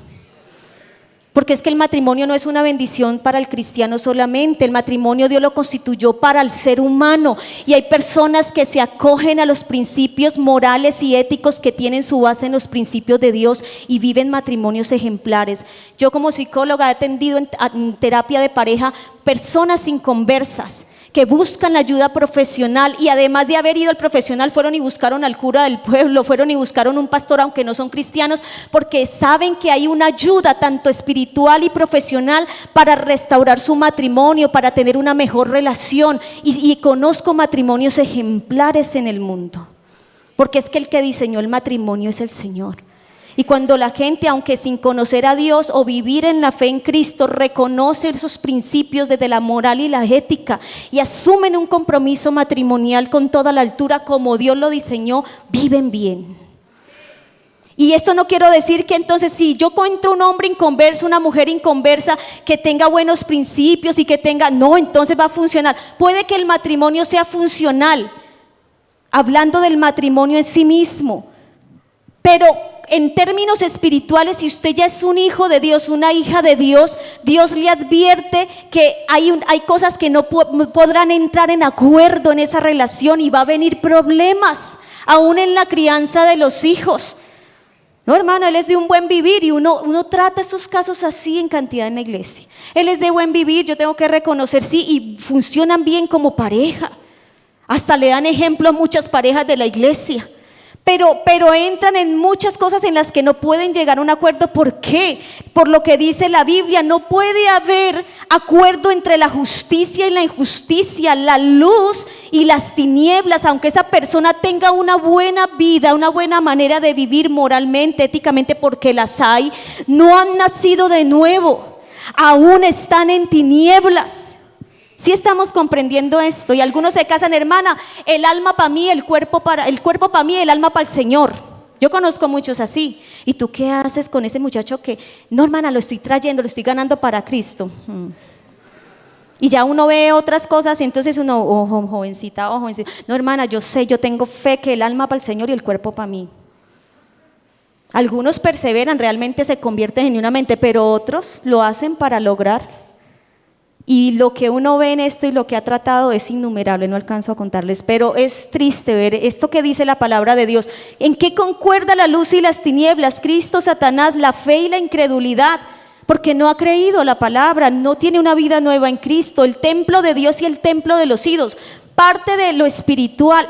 Porque es que el matrimonio no es una bendición para el cristiano solamente. El matrimonio Dios lo constituyó para el ser humano, y hay personas que se acogen a los principios morales y éticos que tienen su base en los principios de Dios y viven matrimonios ejemplares. Yo como psicóloga he atendido en terapia de pareja personas inconversas que buscan la ayuda profesional, y además de haber ido al profesional fueron y buscaron al cura del pueblo, fueron y buscaron un pastor aunque no son cristianos, porque saben que hay una ayuda tanto espiritual y profesional para restaurar su matrimonio, para tener una mejor relación, y conozco matrimonios ejemplares en el mundo, porque es que el que diseñó el matrimonio es el Señor. Y cuando la gente, aunque sin conocer a Dios o vivir en la fe en Cristo, reconoce esos principios desde la moral y la ética y asumen un compromiso matrimonial con toda la altura como Dios lo diseñó, viven bien. Y esto no quiero decir que entonces si yo encuentro un hombre inconverso, una mujer inconversa, que tenga buenos principios y que tenga, no, entonces va a funcionar. Puede que el matrimonio sea funcional, hablando del matrimonio en sí mismo, pero en términos espirituales, si usted ya es un hijo de Dios, una hija de Dios, Dios le advierte que hay cosas que no podrán entrar en acuerdo en esa relación, y va a venir problemas, aún en la crianza de los hijos. No, hermano, él es de un buen vivir, y uno trata esos casos así en cantidad en la iglesia. Él es de buen vivir, yo tengo que reconocer, sí, y funcionan bien como pareja. Hasta le dan ejemplo a muchas parejas de la iglesia. Pero entran en muchas cosas en las que no pueden llegar a un acuerdo. ¿Por qué? Por lo que dice la Biblia, no puede haber acuerdo entre la justicia y la injusticia, la luz y las tinieblas, aunque esa persona tenga una buena vida, una buena manera de vivir moralmente, éticamente, porque las hay. No han nacido de nuevo, aún están en tinieblas. Si estamos comprendiendo esto, y algunos se casan, hermana, el alma para mí, el cuerpo para mí, el alma para el Señor. Yo conozco muchos así. ¿Y tú qué haces con ese muchacho que, no, hermana, lo estoy trayendo, lo estoy ganando para Cristo? Y ya uno ve otras cosas, y entonces uno, jovencita, jovencita, no, hermana, yo sé, yo tengo fe que el alma para el Señor y el cuerpo para mí. Algunos perseveran, realmente se convierten genuinamente, pero otros lo hacen para lograr. Y lo que uno ve en esto y lo que ha tratado es innumerable, no alcanzo a contarles, pero es triste ver esto que dice la palabra de Dios. ¿En qué concuerda la luz y las tinieblas? Cristo, Satanás, la fe y la incredulidad, porque no ha creído la palabra, no tiene una vida nueva en Cristo. El templo de Dios y el templo de los ídolos, parte de lo espiritual.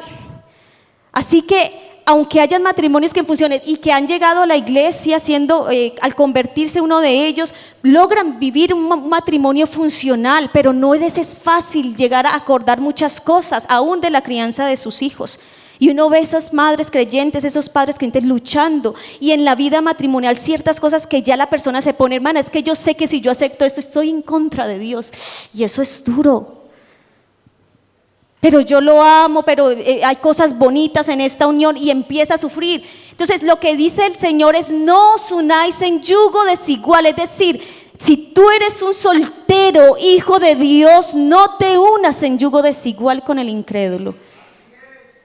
Así que aunque hayan matrimonios que funcionen y que han llegado a la iglesia siendo, al convertirse uno de ellos, logran vivir un matrimonio funcional, pero no es fácil llegar a acordar muchas cosas, aún de la crianza de sus hijos. Y uno ve esas madres creyentes, esos padres creyentes luchando, y en la vida matrimonial ciertas cosas que ya la persona se pone, hermana, es que yo sé que si yo acepto esto estoy en contra de Dios, y eso es duro. Pero yo lo amo, pero hay cosas bonitas en esta unión, y empieza a sufrir. Entonces lo que dice el Señor es: no os unáis en yugo desigual. Es decir, si tú eres un soltero, hijo de Dios, no te unas en yugo desigual con el incrédulo.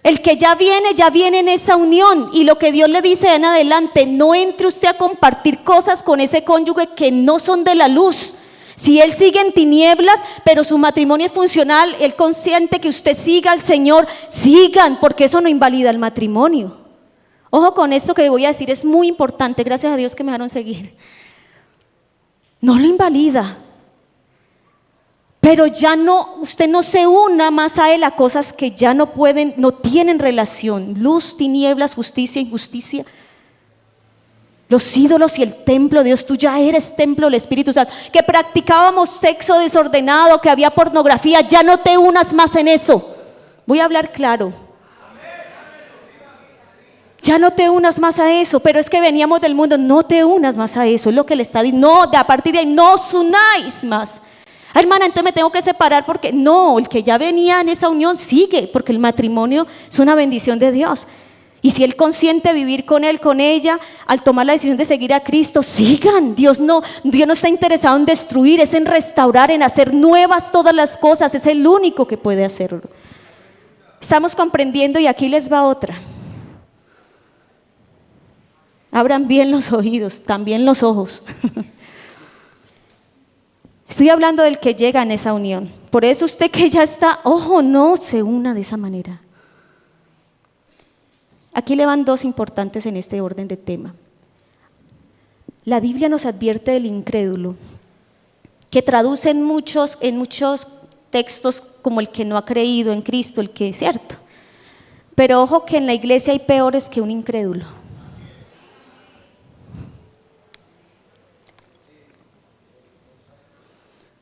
El que ya viene en esa unión, y lo que Dios le dice en adelante: no entre usted a compartir cosas con ese cónyuge que no son de la luz. Si él sigue en tinieblas, pero su matrimonio es funcional, él consiente que usted siga al Señor, sigan, porque eso no invalida el matrimonio. Ojo con esto que le voy a decir, es muy importante, gracias a Dios que me dejaron seguir. No lo invalida, pero ya no, usted no se una más a él a cosas que ya no tienen relación. Luz, tinieblas, justicia, injusticia. Los ídolos y el templo, Dios, tú ya eres templo del Espíritu Santo. Que practicábamos sexo desordenado, que había pornografía, ya no te unas más en eso. Voy a hablar claro. Ya no te unas más a eso, pero es que veníamos del mundo, no te unas más a eso, es lo que le está diciendo. No, a partir de ahí no os unáis más. Hermana, entonces me tengo que separar porque no, el que ya venía en esa unión sigue, porque el matrimonio es una bendición de Dios. Y si él consiente vivir con él, con ella, al tomar la decisión de seguir a Cristo, sigan. Dios no está interesado en destruir, es en restaurar, en hacer nuevas todas las cosas. Es el único que puede hacerlo. Estamos comprendiendo y aquí les va otra. Abran bien los oídos, también los ojos. Estoy hablando del que llega en esa unión. Por eso usted que ya está, ojo, no se una de esa manera. Aquí le van dos importantes en este orden de tema. La Biblia nos advierte del incrédulo, que traduce en muchos textos como el que no ha creído en Cristo, el que es cierto. Pero ojo que en la iglesia hay peores que un incrédulo.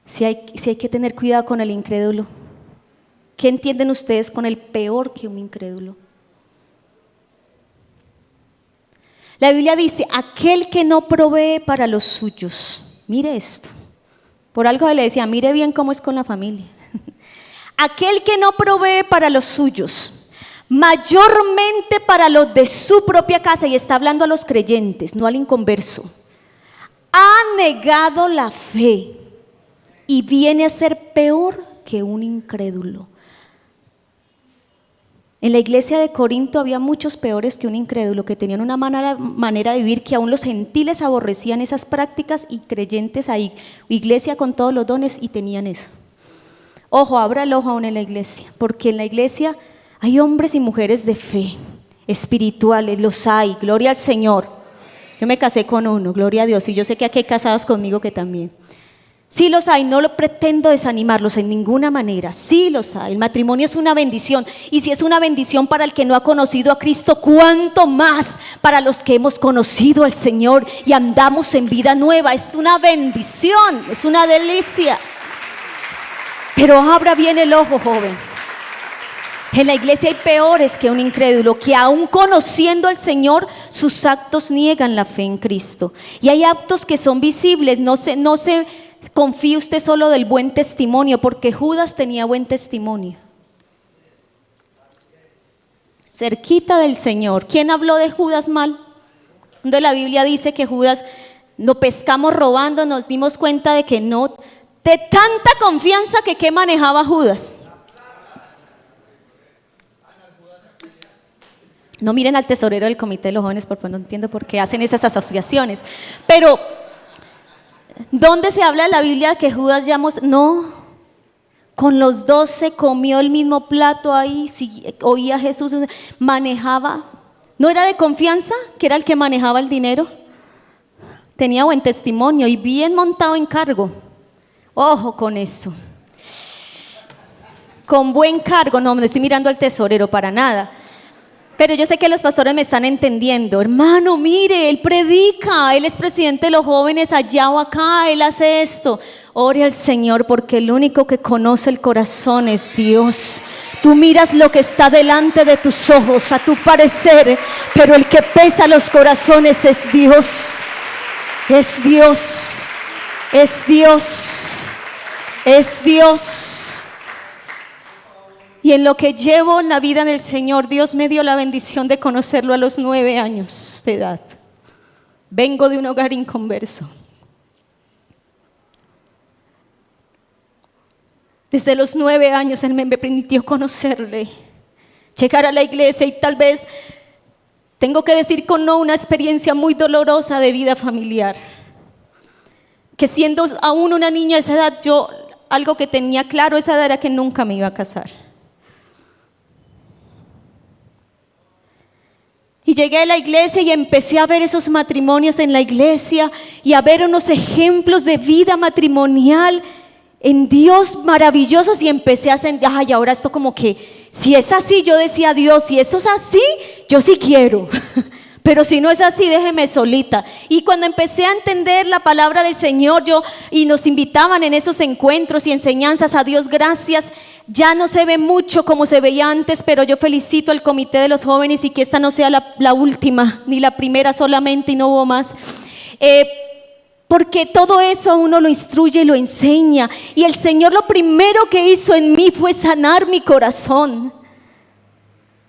Si hay que tener cuidado con el incrédulo. ¿Qué entienden ustedes con el peor que un incrédulo? La Biblia dice, aquel que no provee para los suyos. Mire esto. Por algo le decía, mire bien cómo es con la familia. Aquel que no provee para los suyos, mayormente para los de su propia casa, y está hablando a los creyentes, no al inconverso, ha negado la fe y viene a ser peor que un incrédulo. En la iglesia de Corinto había muchos peores que un incrédulo, que tenían una manera de vivir que aún los gentiles aborrecían esas prácticas, y creyentes ahí, iglesia con todos los dones, y tenían eso. Ojo, abra el ojo aún en la iglesia, porque en la iglesia hay hombres y mujeres de fe, espirituales, los hay, gloria al Señor. Yo me casé con uno, gloria a Dios, y yo sé que aquí hay casados conmigo que también. Sí los hay, no lo pretendo desanimarlos en ninguna manera, sí los hay. El matrimonio es una bendición, y si es una bendición para el que no ha conocido a Cristo, ¿cuánto más para los que hemos conocido al Señor y andamos en vida nueva? Es una bendición, es una delicia. Pero abra bien el ojo, joven. En la iglesia hay peores que un incrédulo, que aún conociendo al Señor, sus actos niegan la fe en Cristo. Y hay actos que son visibles, no se confíe usted solo del buen testimonio, porque Judas tenía buen testimonio. Cerquita del Señor. ¿Quién habló de Judas mal? Donde la Biblia dice que Judas lo pescamos robando, nos dimos cuenta de que no, de tanta confianza que ¿qué manejaba Judas? No miren al tesorero del comité de los jóvenes, porque no entiendo por qué hacen esas asociaciones. Pero ¿dónde se habla en la Biblia que Judas no, con los 12 comió el mismo plato ahí, oía a Jesús, manejaba? ¿No era de confianza, que era el que manejaba el dinero? Tenía buen testimonio y bien montado en cargo. Ojo con eso. Con buen cargo, no estoy mirando al tesorero para nada. Pero yo sé que los pastores me están entendiendo. Hermano, mire, él predica, él es presidente de los jóvenes allá o acá, él hace esto. Ore al Señor, porque el único que conoce el corazón es Dios. Tú miras lo que está delante de tus ojos, a tu parecer, pero el que pesa los corazones es Dios. Es Dios, es Dios, es Dios. Y en lo que llevo en la vida del Señor, Dios me dio la bendición de conocerlo a los 9 años de edad. Vengo de un hogar inconverso. Desde los 9 años Él me permitió conocerle, llegar a la iglesia, y tal vez tengo que decir con no una experiencia muy dolorosa de vida familiar. Que siendo aún una niña de esa edad, yo algo que tenía claro a esa edad era que nunca me iba a casar. Y llegué a la iglesia y empecé a ver esos matrimonios en la iglesia y a ver unos ejemplos de vida matrimonial en Dios maravillosos, y empecé a sentir, ay, ahora esto como que, si es así, yo decía, Dios, si eso es así, yo sí quiero. pero si no es así, déjeme solita. Y cuando empecé a entender la palabra del Señor, y nos invitaban en esos encuentros y enseñanzas, a Dios gracias, ya no se ve mucho como se veía antes, pero yo felicito al comité de los jóvenes y que esta no sea la última, ni la primera solamente y no hubo más. Porque todo eso a uno lo instruye y lo enseña. Y el Señor lo primero que hizo en mí fue sanar mi corazón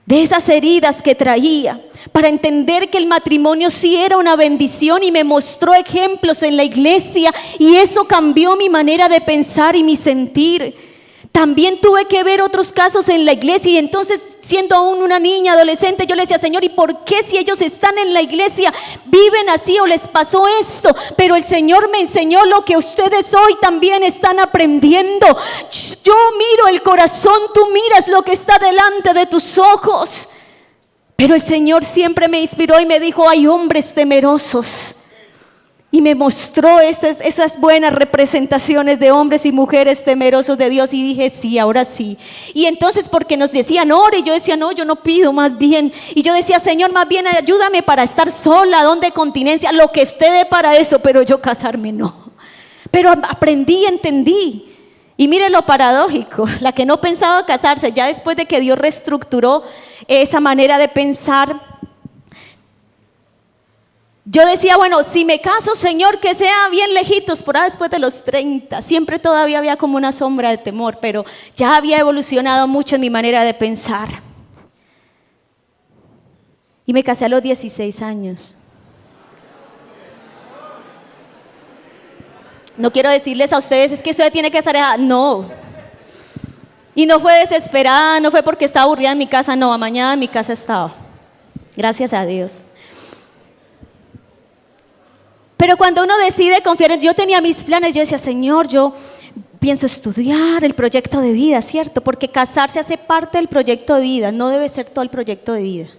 de esas heridas que traía, para entender que el matrimonio sí era una bendición, y me mostró ejemplos en la iglesia y eso cambió mi manera de pensar y mi sentir. También tuve que ver otros casos en la iglesia, y entonces, siendo aún una niña, adolescente, yo le decía: Señor, ¿y por qué si ellos están en la iglesia viven así o les pasó esto? Pero el Señor me enseñó lo que ustedes hoy también están aprendiendo. Yo miro el corazón, tú miras lo que está delante de tus ojos. Pero el Señor siempre me inspiró y me dijo: hay hombres temerosos. Y me mostró esas buenas representaciones de hombres y mujeres temerosos de Dios. Y dije: sí, ahora sí. Y entonces, porque nos decían ore, yo decía: no, yo no pido, más bien. Y yo decía: Señor, más bien ayúdame para estar sola, donde continencia, lo que usted dé para eso, pero yo casarme no. Pero aprendí, entendí. Y mire lo paradójico, la que no pensaba casarse, ya después de que Dios reestructuró esa manera de pensar, yo decía: bueno, si me caso, Señor, que sea bien lejitos, por ahí después de los 30. Siempre todavía había como una sombra de temor, pero ya había evolucionado mucho en mi manera de pensar. Y me casé a los 16 años. No quiero decirles a ustedes: es que usted tiene que estar... No. Y no fue desesperada, no fue porque estaba aburrida en mi casa, no, amañada en mi casa estaba. Gracias a Dios. Pero cuando uno decide confiar en... Yo tenía mis planes, yo decía: Señor, yo pienso estudiar el proyecto de vida, ¿cierto? Porque casarse hace parte del proyecto de vida, no debe ser todo el proyecto de vida.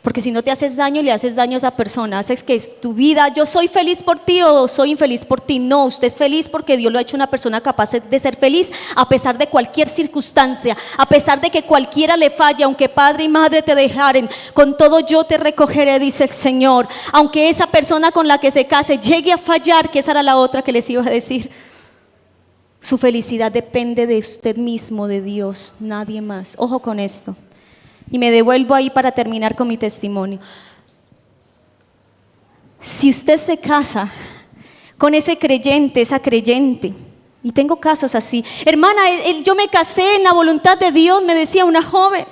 Porque si no te haces daño, le haces daño a esa persona, haces que tu vida, yo soy feliz por ti o soy infeliz por ti. No, usted es feliz porque Dios lo ha hecho una persona capaz de ser feliz a pesar de cualquier circunstancia, a pesar de que cualquiera le falle, aunque padre y madre te dejaren, con todo yo te recogeré, dice el Señor. Aunque esa persona con la que se case llegue a fallar, que esa era la otra que les iba a decir, su felicidad depende de usted mismo, de Dios, nadie más. Ojo con esto. Y me devuelvo ahí para terminar con mi testimonio. Si usted se casa con ese creyente, esa creyente, y tengo casos así, hermana, yo me casé en la voluntad de Dios, me decía una joven.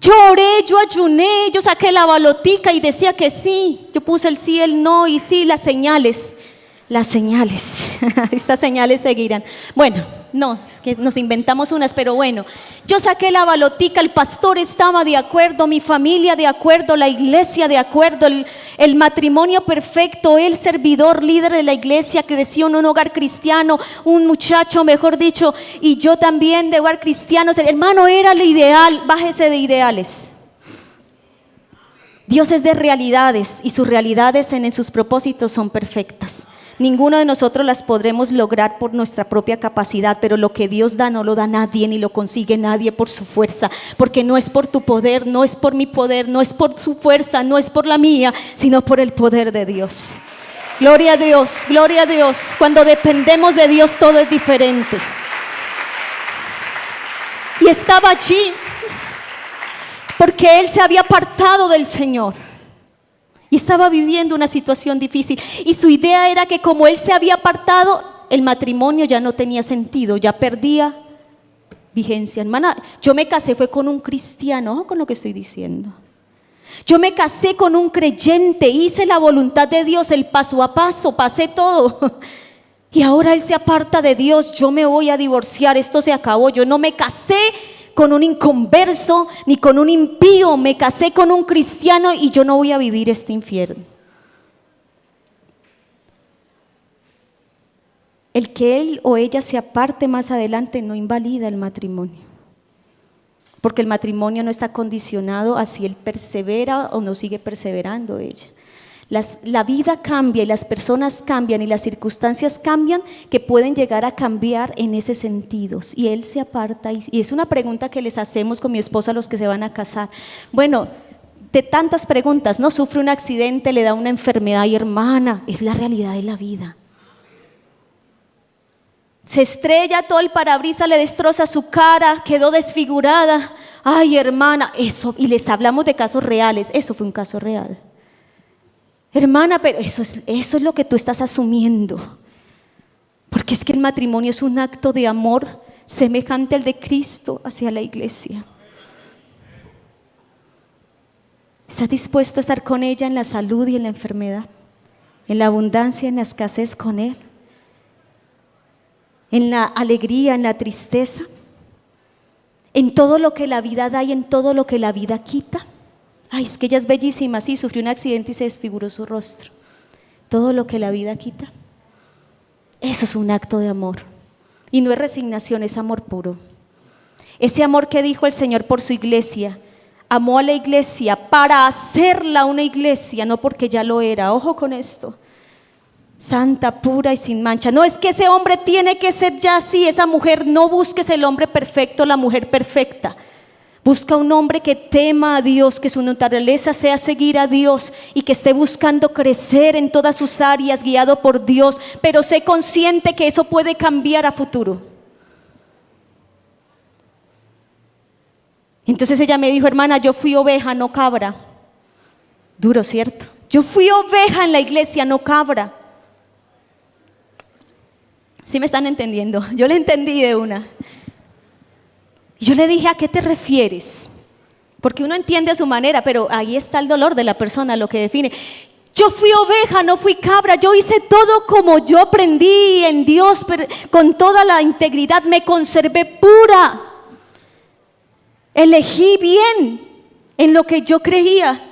Yo oré, yo ayuné, yo saqué la balotica y decía que sí. Yo puse el sí, el no y sí, las señales. Estas señales seguirán. Bueno, no, es que nos inventamos unas, pero bueno, yo saqué la balotica, el pastor estaba de acuerdo, mi familia de acuerdo, la iglesia de acuerdo, el matrimonio perfecto, el servidor líder de la iglesia creció en un hogar cristiano, un muchacho, mejor dicho, y yo también de hogar cristiano. Hermano, era lo ideal, bájese de ideales. Dios es de realidades y sus realidades en sus propósitos son perfectas. Ninguno de nosotros las podremos lograr por nuestra propia capacidad, pero lo que Dios da no lo da nadie, ni lo consigue nadie por su fuerza, porque no es por tu poder, no es por mi poder, no es por su fuerza, no es por la mía, sino por el poder de Dios. Gloria a Dios, gloria a Dios. Cuando dependemos de Dios todo es diferente. Y estaba allí porque él se había apartado del Señor y estaba viviendo una situación difícil, y su idea era que como él se había apartado, el matrimonio ya no tenía sentido, ya perdía vigencia. Hermana, yo me casé fue con un cristiano, ojo con lo que estoy diciendo. Yo me casé con un creyente, hice la voluntad de Dios, el paso a paso, pasé todo. Y ahora él se aparta de Dios, yo me voy a divorciar, esto se acabó. Yo no me casé con un inconverso ni con un impío, me casé con un cristiano y yo no voy a vivir este infierno. El que él o ella se aparte más adelante no invalida el matrimonio, porque el matrimonio no está condicionado a si él persevera o no sigue perseverando ella. La vida cambia y las personas cambian y las circunstancias cambian, que pueden llegar a cambiar en ese sentido. Y él se aparta, y es una pregunta que les hacemos con mi esposa a los que se van a casar. Bueno, de tantas preguntas, ¿no? Sufre un accidente, le da una enfermedad y hermana, es la realidad de la vida. Se estrella, todo el parabrisas le destroza su cara, quedó desfigurada. Ay, hermana, eso, y les hablamos de casos reales, eso fue un caso real. Hermana, pero eso es lo que tú estás asumiendo. Porque es que el matrimonio es un acto de amor semejante al de Cristo hacia la iglesia. ¿Estás dispuesto a estar con ella en la salud y en la enfermedad? En la abundancia, en la escasez con Él. En la alegría, en la tristeza. En todo lo que la vida da y en todo lo que la vida quita. Ay, es que ella es bellísima, sí, sufrió un accidente y se desfiguró su rostro. Todo lo que la vida quita. Eso es un acto de amor. Y no es resignación, es amor puro. Ese amor que dijo el Señor por su iglesia. Amó a la iglesia para hacerla una iglesia, no porque ya lo era. Ojo con esto. Santa, pura y sin mancha. No es que ese hombre tiene que ser ya así, esa mujer. No busques el hombre perfecto, la mujer perfecta. Busca un hombre que tema a Dios, que su naturaleza sea seguir a Dios y que esté buscando crecer en todas sus áreas, guiado por Dios, pero sé consciente que eso puede cambiar a futuro. Entonces ella me dijo, hermana, yo fui oveja, no cabra. Duro, ¿cierto? Yo fui oveja en la iglesia, no cabra. ¿Sí me están entendiendo? Yo le entendí de una. Yo le dije, ¿a qué te refieres? Porque uno entiende a su manera, pero ahí está el dolor de la persona, lo que define. Yo fui oveja, no fui cabra, yo hice todo como yo aprendí en Dios, pero con toda la integridad, me conservé pura. Elegí bien en lo que yo creía.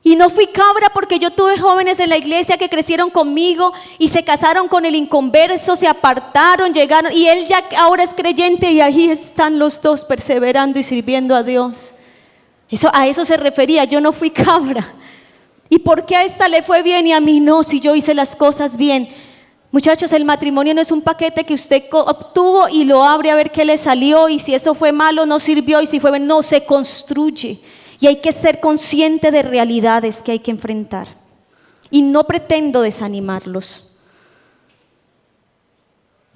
Y no fui cabra porque yo tuve jóvenes en la iglesia que crecieron conmigo y se casaron con el inconverso, se apartaron, llegaron y él ya ahora es creyente y ahí están los dos perseverando y sirviendo a Dios. A eso se refería, yo no fui cabra. ¿Y por qué a esta le fue bien y a mí no, si yo hice las cosas bien? Muchachos, el matrimonio no es un paquete que usted obtuvo y lo abre a ver qué le salió y si eso fue malo no sirvió y si fue bien, no, se construye. Y hay que ser consciente de realidades que hay que enfrentar. Y no pretendo desanimarlos.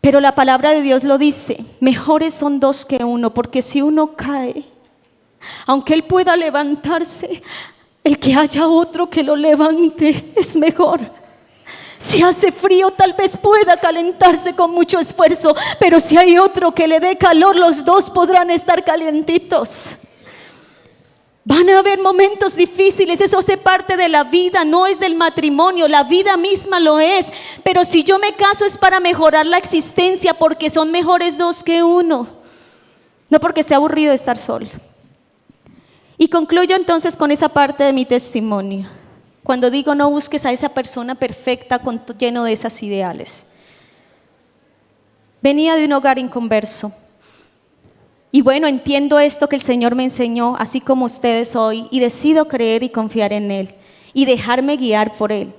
Pero la palabra de Dios lo dice, mejores son dos que uno, porque si uno cae, aunque él pueda levantarse, el que haya otro que lo levante es mejor. Si hace frío, tal vez pueda calentarse con mucho esfuerzo, pero si hay otro que le dé calor, los dos podrán estar calientitos. Van a haber momentos difíciles, eso hace parte de la vida, no es del matrimonio, la vida misma lo es. Pero si yo me caso es para mejorar la existencia, porque son mejores dos que uno, no porque esté aburrido de estar solo. Y concluyo entonces con esa parte de mi testimonio. Cuando digo no busques a esa persona perfecta lleno de esas ideales. Venía de un hogar inconverso. Y bueno, entiendo esto que el Señor me enseñó, así como ustedes hoy, y decido creer y confiar en Él y dejarme guiar por Él.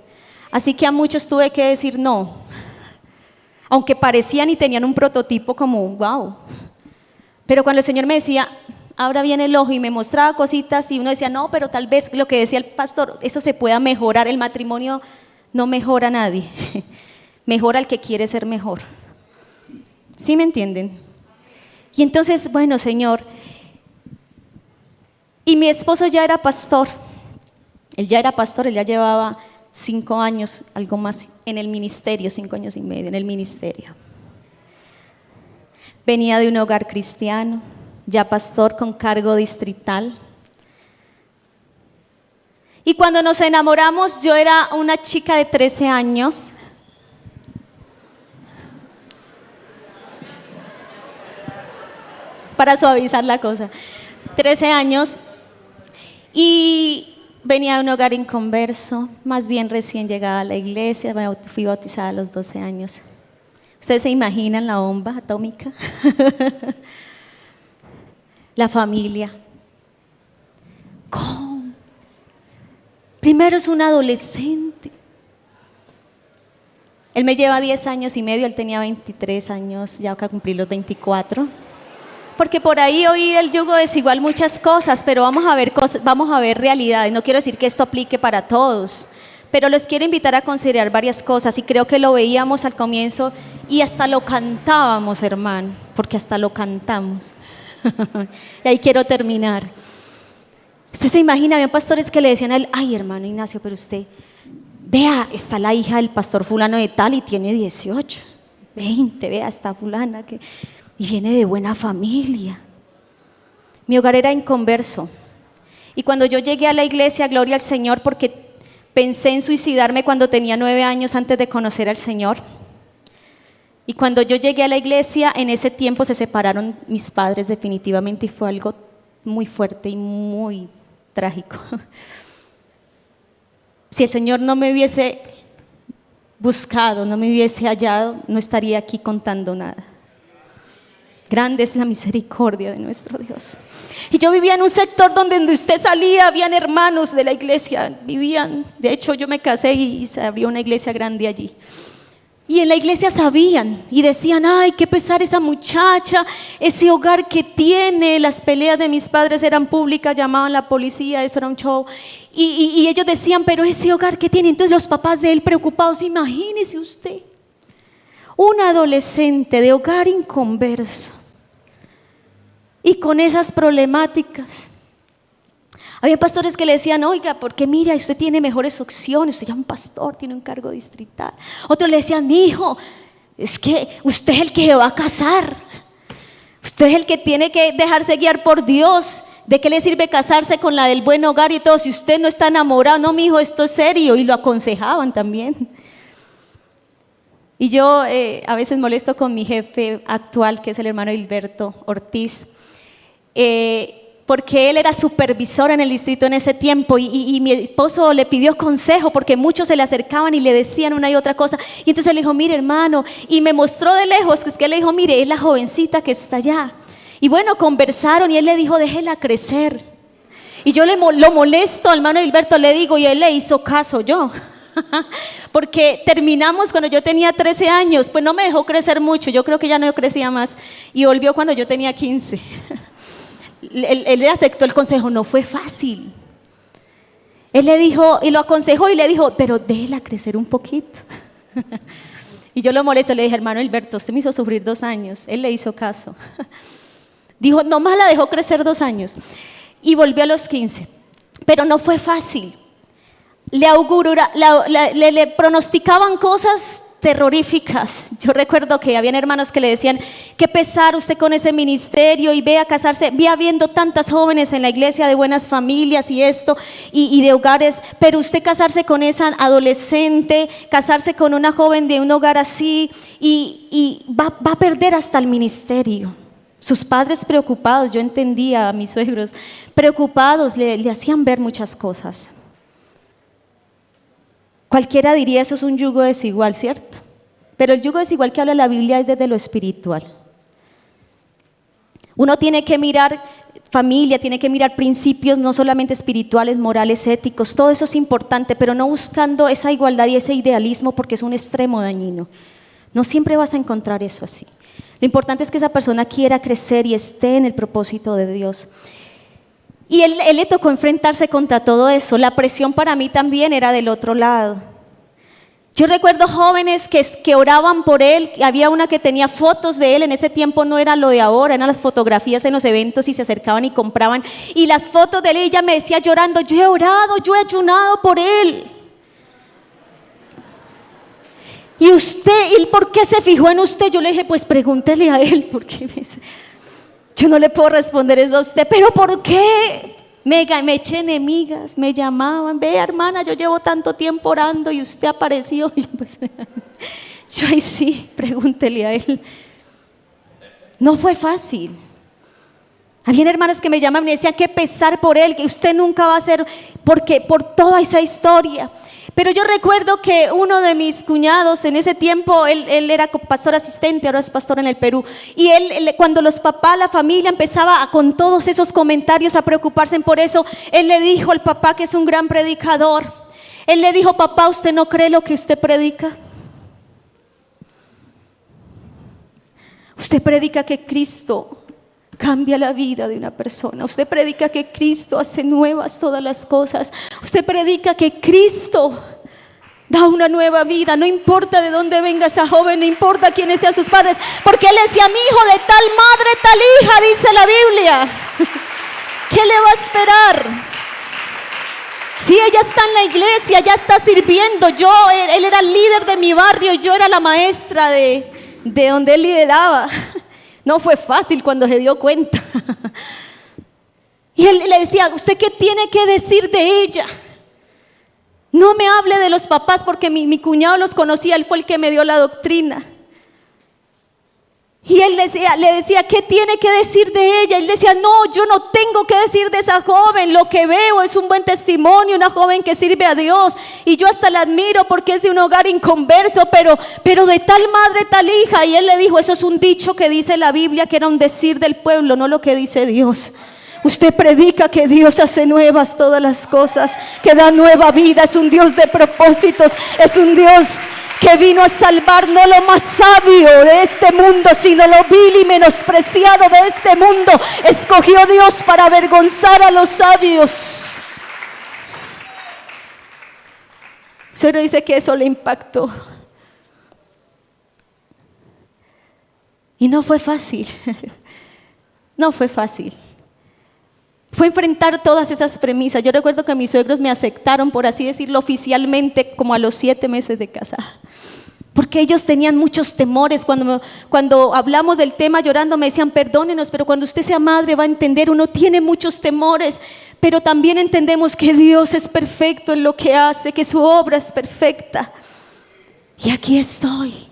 Así que a muchos tuve que decir no, aunque parecían y tenían un prototipo como wow. Pero cuando el Señor me decía, abra bien el ojo y me mostraba cositas y uno decía, no, pero tal vez lo que decía el pastor, eso se pueda mejorar. El matrimonio no mejora a nadie, mejora al que quiere ser mejor. ¿Sí me entienden? Y entonces, bueno, Señor, y mi esposo ya era pastor, él ya llevaba 5 años, algo más en el ministerio, 5 años y medio en el ministerio. Venía de un hogar cristiano, ya pastor con cargo distrital. Y cuando nos enamoramos, yo era una chica de 13 años. Para suavizar la cosa, 13 años, y venía de un hogar inconverso, más bien recién llegada a la iglesia, fui bautizada a los 12 años. ¿Ustedes se imaginan la bomba atómica? La familia. ¿Cómo? Primero es un adolescente. Él me lleva 10 años y medio, él tenía 23 años, ya acá cumplí los 24. Porque por ahí oí del yugo desigual muchas cosas, pero vamos a ver realidades. No quiero decir que esto aplique para todos, pero les quiero invitar a considerar varias cosas y creo que lo veíamos al comienzo y hasta lo cantábamos, hermano, porque hasta lo cantamos. Y ahí quiero terminar. Usted se imagina, había pastores que le decían a él: ay, hermano Ignacio, pero usted, vea, está la hija del pastor fulano de tal y tiene 18, 20, vea, está fulana y viene de buena familia. Mi hogar era inconverso. Y cuando yo llegué a la iglesia, gloria al Señor, porque pensé en suicidarme cuando tenía 9 años antes de conocer al Señor. Y cuando yo llegué a la iglesia, en ese tiempo se separaron mis padres definitivamente y fue algo muy fuerte y muy trágico. Si el Señor no me hubiese buscado, no me hubiese hallado, no estaría aquí contando nada. Grande es la misericordia de nuestro Dios. Y yo vivía en un sector donde usted salía, habían hermanos de la iglesia, vivían, de hecho yo me casé y se abrió una iglesia grande allí. Y en la iglesia sabían y decían: ay, qué pesar esa muchacha, ese hogar que tiene. Las peleas de mis padres eran públicas, llamaban a la policía, eso era un show. Y ellos decían: pero ese hogar que tiene. Entonces los papás de él preocupados, imagínese usted, un adolescente de hogar inconverso y con esas problemáticas. Había pastores que le decían: oiga, porque mira, usted tiene mejores opciones, usted ya es un pastor, tiene un cargo distrital. Otros le decían: mi hijo, es que usted es el que se va a casar, usted es el que tiene que dejarse guiar por Dios. ¿De qué le sirve casarse con la del buen hogar y todo si usted no está enamorado? No, mi hijo, esto es serio. Y lo aconsejaban también. Y yo a veces molesto con mi jefe actual, que es el hermano Hilberto Ortiz, porque él era supervisor en el distrito en ese tiempo y mi esposo le pidió consejo porque muchos se le acercaban y le decían una y otra cosa. Y entonces le dijo: mire, hermano, y me mostró de lejos, que es que le dijo: mire, es la jovencita que está allá. Y bueno, conversaron y él le dijo: déjela crecer. Y yo lo molesto al hermano Hilberto, le digo, y él le hizo caso yo. Porque terminamos cuando yo tenía 13 años, pues no me dejó crecer mucho, yo creo que ya no crecía más, y volvió cuando yo tenía 15. Él aceptó el consejo, no fue fácil. Él le dijo, y lo aconsejó y le dijo: pero déjela crecer un poquito. Y yo lo molesto, le dije: hermano Hilberto, usted me hizo sufrir 2 años. Él le hizo caso. Dijo, nomás la dejó crecer 2 años. Y volvió a los 15, pero no fue fácil. Le pronosticaban cosas terroríficas. Yo recuerdo que habían hermanos que le decían: qué pesar usted con ese ministerio y ve a casarse, ve habiendo tantas jóvenes en la iglesia de buenas familias y esto y de hogares, pero usted casarse con esa adolescente, casarse con una joven de un hogar así y va a perder hasta el ministerio. Sus padres preocupados, yo entendía a mis suegros preocupados, le hacían ver muchas cosas. Cualquiera diría: eso es un yugo desigual, ¿cierto? Pero el yugo desigual que habla la Biblia es desde lo espiritual. Uno tiene que mirar familia, tiene que mirar principios no solamente espirituales, morales, éticos, todo eso es importante, pero no buscando esa igualdad y ese idealismo, porque es un extremo dañino. No siempre vas a encontrar eso así. Lo importante es que esa persona quiera crecer y esté en el propósito de Dios. Y él le tocó enfrentarse contra todo eso. La presión para mí también era del otro lado. Yo recuerdo jóvenes que oraban por él. Había una que tenía fotos de él. En ese tiempo no era lo de ahora, eran las fotografías en los eventos y se acercaban y compraban. Y las fotos de él, ella me decía llorando: yo he orado, yo he ayunado por él. ¿Y usted, y por qué se fijó en usted? Yo le dije: pues pregúntele a él, porque yo no le puedo responder eso a usted. ¿Pero por qué? Me eché enemigas, me llamaban: vea, hermana, yo llevo tanto tiempo orando y usted apareció. Y yo ahí sí, pregúntele a él. No fue fácil. Habían hermanas que me llamaban y me decían: qué pesar por él, que usted nunca va a ser, porque por toda esa historia. Pero yo recuerdo que uno de mis cuñados en ese tiempo, él era pastor asistente, ahora es pastor en el Perú, y él cuando los papás, la familia empezaba con todos esos comentarios a preocuparse por eso, él le dijo al papá, que es un gran predicador, él le dijo: papá, ¿usted no cree lo que usted predica? Usted predica que Cristo cambia la vida de una persona. Usted predica que Cristo hace nuevas todas las cosas. Usted predica que Cristo da una nueva vida. No importa de dónde venga esa joven, no importa quiénes sean sus padres, porque él decía: mi hijo de tal madre, tal hija, dice la Biblia. ¿Qué le va a esperar? Si ella está en la iglesia, ya está sirviendo. Él era el líder de mi barrio, yo era la maestra de donde él lideraba. No fue fácil cuando se dio cuenta. Y él le decía: ¿usted qué tiene que decir de ella? No me hable de los papás, porque mi cuñado los conocía, él fue el que me dio la doctrina. Y él le decía: ¿qué tiene que decir de ella? Él decía: no, yo no tengo que decir de esa joven. Lo que veo es un buen testimonio, una joven que sirve a Dios. Y yo hasta la admiro porque es de un hogar inconverso, pero de tal madre, tal hija. Y él le dijo: eso es un dicho que dice la Biblia, que era un decir del pueblo, no lo que dice Dios. Usted predica que Dios hace nuevas todas las cosas, que da nueva vida. Es un Dios de propósitos, es un Dios que vino a salvar no lo más sabio de este mundo, sino lo vil y menospreciado de este mundo. Escogió Dios para avergonzar a los sabios. Suero dice que eso le impactó. Y no fue fácil. No fue fácil. Fue enfrentar todas esas premisas. Yo recuerdo que mis suegros me aceptaron, por así decirlo, oficialmente como a los 7 meses de casada. Porque ellos tenían muchos temores. Cuando hablamos del tema llorando me decían: perdónenos, pero cuando usted sea madre va a entender. Uno tiene muchos temores, pero también entendemos que Dios es perfecto en lo que hace, que su obra es perfecta. Y aquí estoy.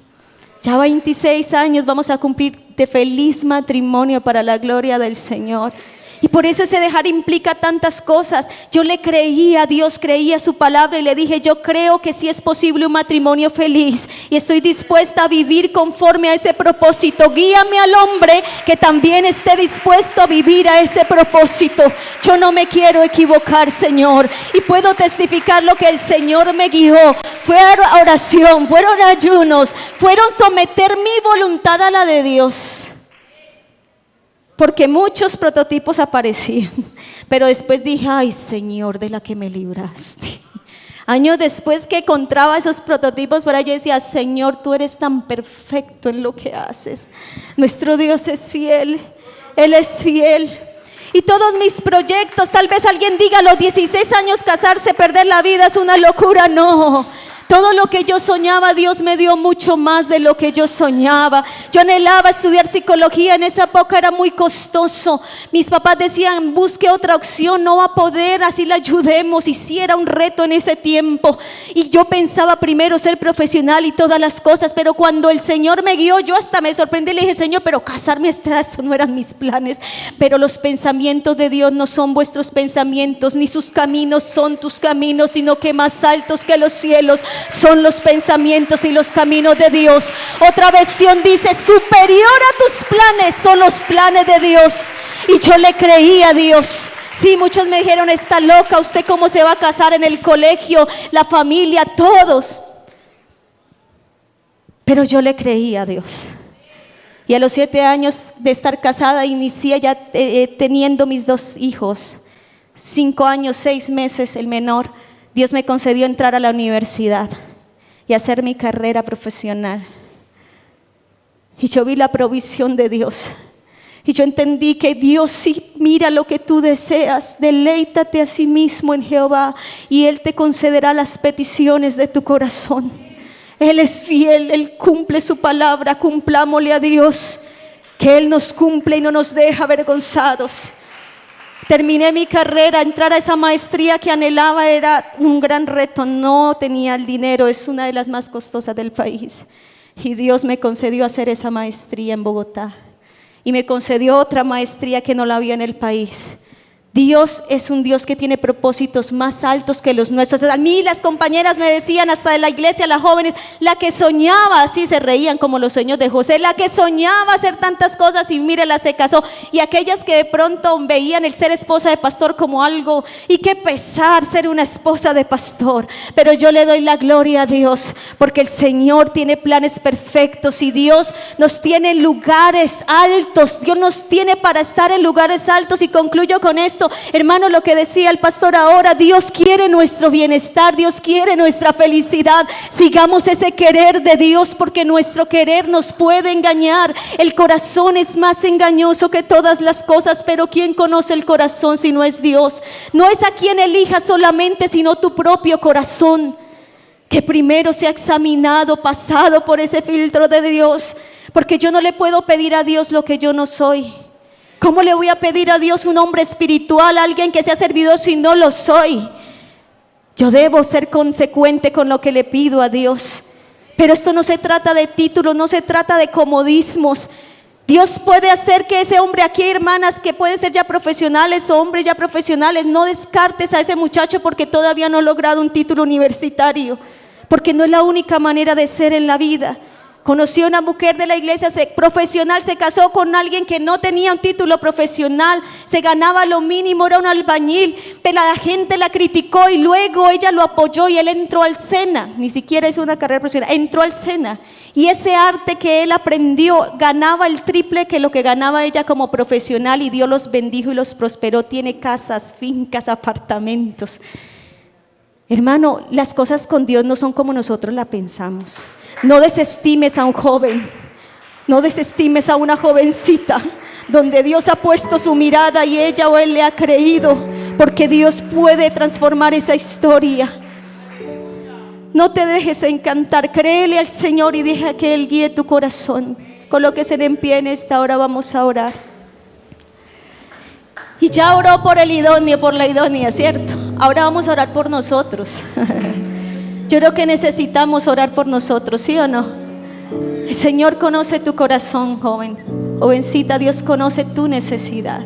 Ya 26 años vamos a cumplir de feliz matrimonio para la gloria del Señor. Y por eso ese dejar implica tantas cosas. Yo le creía a Dios, creía su palabra y le dije: yo creo que sí es posible un matrimonio feliz y estoy dispuesta a vivir conforme a ese propósito. Guíame al hombre que también esté dispuesto a vivir a ese propósito. Yo no me quiero equivocar, Señor, y puedo testificar lo que el Señor me guió. Fue oración, fueron ayunos, fueron someter mi voluntad a la de Dios. Porque muchos prototipos aparecían, pero después dije: ay, Señor, de la que me libraste. Años después que encontraba esos prototipos, pero yo decía: Señor, tú eres tan perfecto en lo que haces. Nuestro Dios es fiel, Él es fiel. Y todos mis proyectos, tal vez alguien diga: a los 16 años casarse, perder la vida es una locura. No. Todo lo que yo soñaba, Dios me dio mucho más de lo que yo soñaba. Yo anhelaba estudiar psicología, en esa época era muy costoso. Mis papás decían: busque otra opción, no va a poder, así la ayudemos. Y sí, era un reto en ese tiempo. Y yo pensaba primero ser profesional y todas las cosas, pero cuando el Señor me guió, yo hasta me sorprendí y le dije: Señor, pero casarme a esta edad, eso no eran mis planes. Pero los pensamientos de Dios no son vuestros pensamientos, ni sus caminos son tus caminos, sino que más altos que los cielos son los pensamientos y los caminos de Dios. Otra versión dice: superior a tus planes son los planes de Dios. Y yo le creí a Dios. Sí, muchos me dijeron: está loca, ¿usted cómo se va a casar? En el colegio, la familia, todos. Pero yo le creí a Dios. Y a los 7 años de estar casada, inicié ya teniendo mis 2 hijos. 5 años, 6 meses el menor. Dios me concedió entrar a la universidad y hacer mi carrera profesional. Y yo vi la provisión de Dios. Y yo entendí que Dios sí mira lo que tú deseas. Deleítate a sí mismo en Jehová y Él te concederá las peticiones de tu corazón. Él es fiel, Él cumple su palabra. Cumplámosle a Dios, que Él nos cumple y no nos deja avergonzados. Terminé mi carrera, entrar a esa maestría que anhelaba era un gran reto. No tenía el dinero, es una de las más costosas del país. Y Dios me concedió hacer esa maestría en Bogotá. Y me concedió otra maestría que no la había en el país. Dios es un Dios que tiene propósitos más altos que los nuestros. A mí las compañeras me decían, hasta de la iglesia, las jóvenes, la que soñaba, así se reían como los sueños de José, la que soñaba hacer tantas cosas y mírela, se casó. Y aquellas que de pronto veían el ser esposa de pastor como algo, y qué pesar ser una esposa de pastor. Pero yo le doy la gloria a Dios, porque el Señor tiene planes perfectos y Dios nos tiene en lugares altos. Dios nos tiene para estar en lugares altos. Y concluyo con esto, hermano, lo que decía el pastor ahora: Dios quiere nuestro bienestar, Dios quiere nuestra felicidad. Sigamos ese querer de Dios, porque nuestro querer nos puede engañar. El corazón es más engañoso que todas las cosas, pero ¿quién conoce el corazón si no es Dios? No es a quien elijas solamente, sino tu propio corazón, que primero se ha examinado, pasado por ese filtro de Dios, porque yo no le puedo pedir a Dios lo que yo no soy. ¿Cómo le voy a pedir a Dios un hombre espiritual, alguien que sea servidor, si no lo soy? Yo debo ser consecuente con lo que le pido a Dios. Pero esto no se trata de títulos, no se trata de comodismos. Dios puede hacer que ese hombre, aquí hay hermanas que pueden ser ya profesionales o hombres ya profesionales, no descartes a ese muchacho porque todavía no ha logrado un título universitario, porque no es la única manera de ser en la vida. Conocí a una mujer de la iglesia profesional, se casó con alguien que no tenía un título profesional, se ganaba lo mínimo, era un albañil, pero la gente la criticó y luego ella lo apoyó y él entró al SENA, ni siquiera hizo una carrera profesional, entró al SENA, y ese arte que él aprendió ganaba el triple que lo que ganaba ella como profesional, y Dios los bendijo y los prosperó. Tiene casas, fincas, apartamentos. Hermano, las cosas con Dios no son como nosotros la pensamos. No desestimes a un joven, no desestimes a una jovencita donde Dios ha puesto su mirada y ella o él le ha creído, porque Dios puede transformar esa historia. No te dejes encantar, créele al Señor y deja que Él guíe tu corazón. Colóquese en pie en esta hora, vamos a orar. Y ya oró por el idóneo, por la idónea, ¿cierto? Ahora vamos a orar por nosotros. Yo creo que necesitamos orar por nosotros, ¿sí o no? El Señor conoce tu corazón, joven, jovencita. Dios conoce tu necesidad.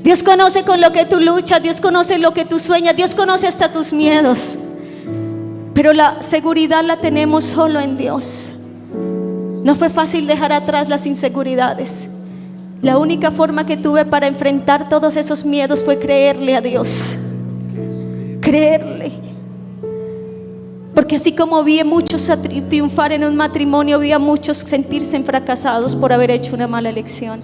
Dios conoce con lo que tú luchas. Dios conoce lo que tú sueñas. Dios conoce hasta tus miedos. Pero la seguridad la tenemos solo en Dios. No fue fácil dejar atrás las inseguridades. La única forma que tuve para enfrentar todos esos miedos fue creerle a Dios. Creerle. Porque así como vi a muchos triunfar en un matrimonio, vi a muchos sentirse fracasados por haber hecho una mala elección.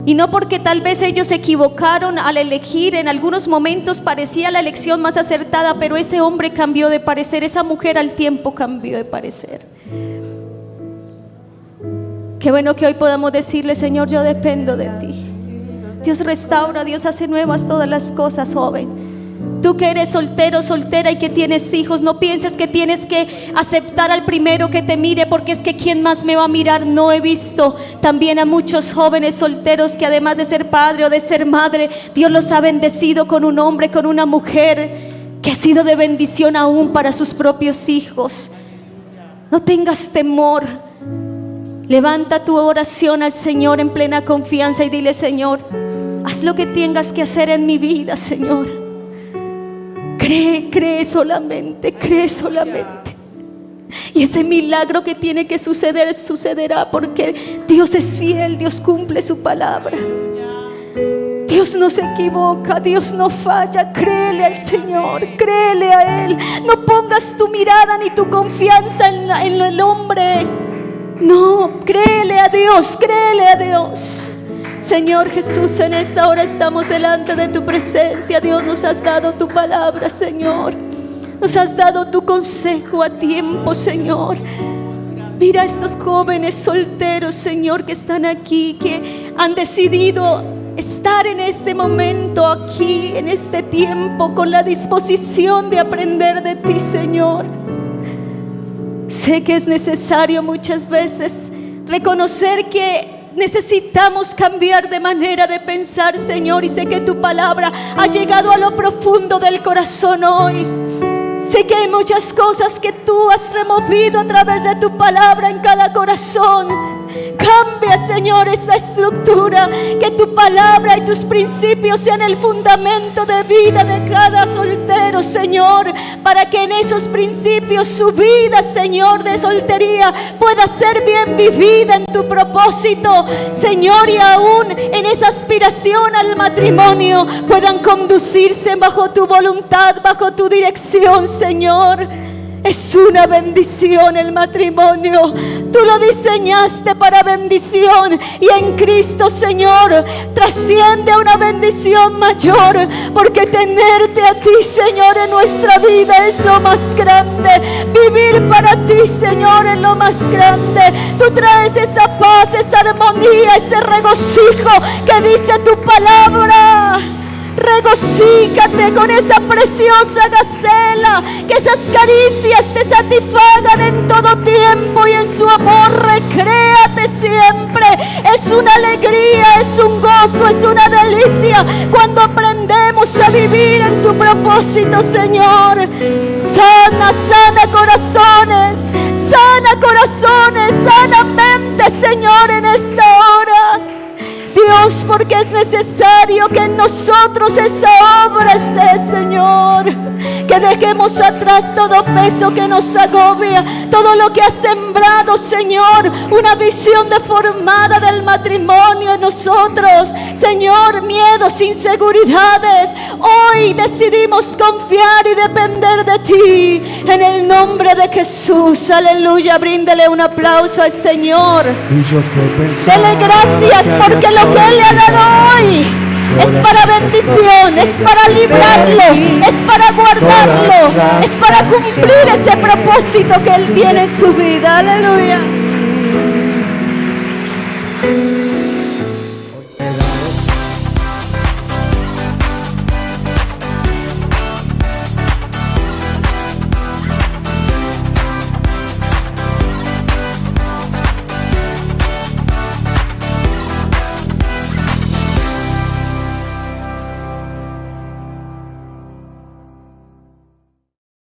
Y no porque tal vez ellos se equivocaron al elegir, en algunos momentos parecía la elección más acertada, pero ese hombre cambió de parecer, esa mujer al tiempo cambió de parecer. Qué bueno que hoy podamos decirle: Señor, yo dependo de ti. Dios restaura, Dios hace nuevas todas las cosas, joven. Tú que eres soltero, soltera y que tienes hijos, no pienses que tienes que aceptar al primero que te mire, porque es que ¿quién más me va a mirar? No, he visto también a muchos jóvenes solteros que además de ser padre o de ser madre, Dios los ha bendecido con un hombre, con una mujer que ha sido de bendición aún para sus propios hijos. No tengas temor. Levanta tu oración al Señor en plena confianza y dile: Señor, haz lo que tengas que hacer en mi vida, Señor. Cree solamente, cree solamente. Y ese milagro que tiene que suceder, sucederá, porque Dios es fiel, Dios cumple su palabra. Dios no se equivoca, Dios no falla. Créele al Señor, créele a Él. No pongas tu mirada ni tu confianza en el hombre. No, créele a Dios, créele a Dios. Señor Jesús, en esta hora estamos delante de tu presencia. Dios, nos has dado tu palabra, Señor. Nos has dado tu consejo a tiempo, Señor. Mira a estos jóvenes solteros, Señor, que están aquí, que han decidido estar en este momento, aquí, en este tiempo, con la disposición de aprender de ti, Señor. Sé que es necesario muchas veces reconocer que necesitamos cambiar de manera de pensar, Señor, y sé que tu palabra ha llegado a lo profundo del corazón hoy. Sé que hay muchas cosas que tú has removido a través de tu palabra en cada corazón. Cambia, Señor, esa estructura. Que tu palabra y tus principios sean el fundamento de vida de cada soltero, Señor, para que en esos principios su vida, Señor, de soltería pueda ser bien vivida en tu propósito, Señor, y aún en esa aspiración al matrimonio puedan conducirse bajo tu voluntad, bajo tu dirección, Señor. Es una bendición el matrimonio. Tú lo diseñaste para bendición, y en Cristo, Señor, trasciende a una bendición mayor, porque tenerte a ti, Señor, en nuestra vida es lo más grande. Vivir para ti, Señor, es lo más grande. Tú traes esa paz, esa armonía, ese regocijo que dice tu palabra. Regocícate con esa preciosa gacela, que esas caricias te satisfagan en todo tiempo, y en su amor recréate siempre. Es una alegría, es un gozo, es una delicia cuando aprendemos a vivir en tu propósito, Señor. Sana, sana corazones, sana mente, Señor, en esta hora. Dios, porque es necesario que en nosotros esa obra esté, Señor. Que dejemos atrás todo peso que nos agobia, todo lo que ha sembrado, Señor, una visión deformada del matrimonio en nosotros, Señor, miedos, inseguridades. Hoy decidimos confiar y depender de ti, en el nombre de Jesús. Aleluya. Bríndele un aplauso al Señor. Dele gracias, porque lo que Él le ha dado hoy es para bendición, es para librarlo, es para guardarlo, es para cumplir ese propósito que Él tiene en su vida. Aleluya.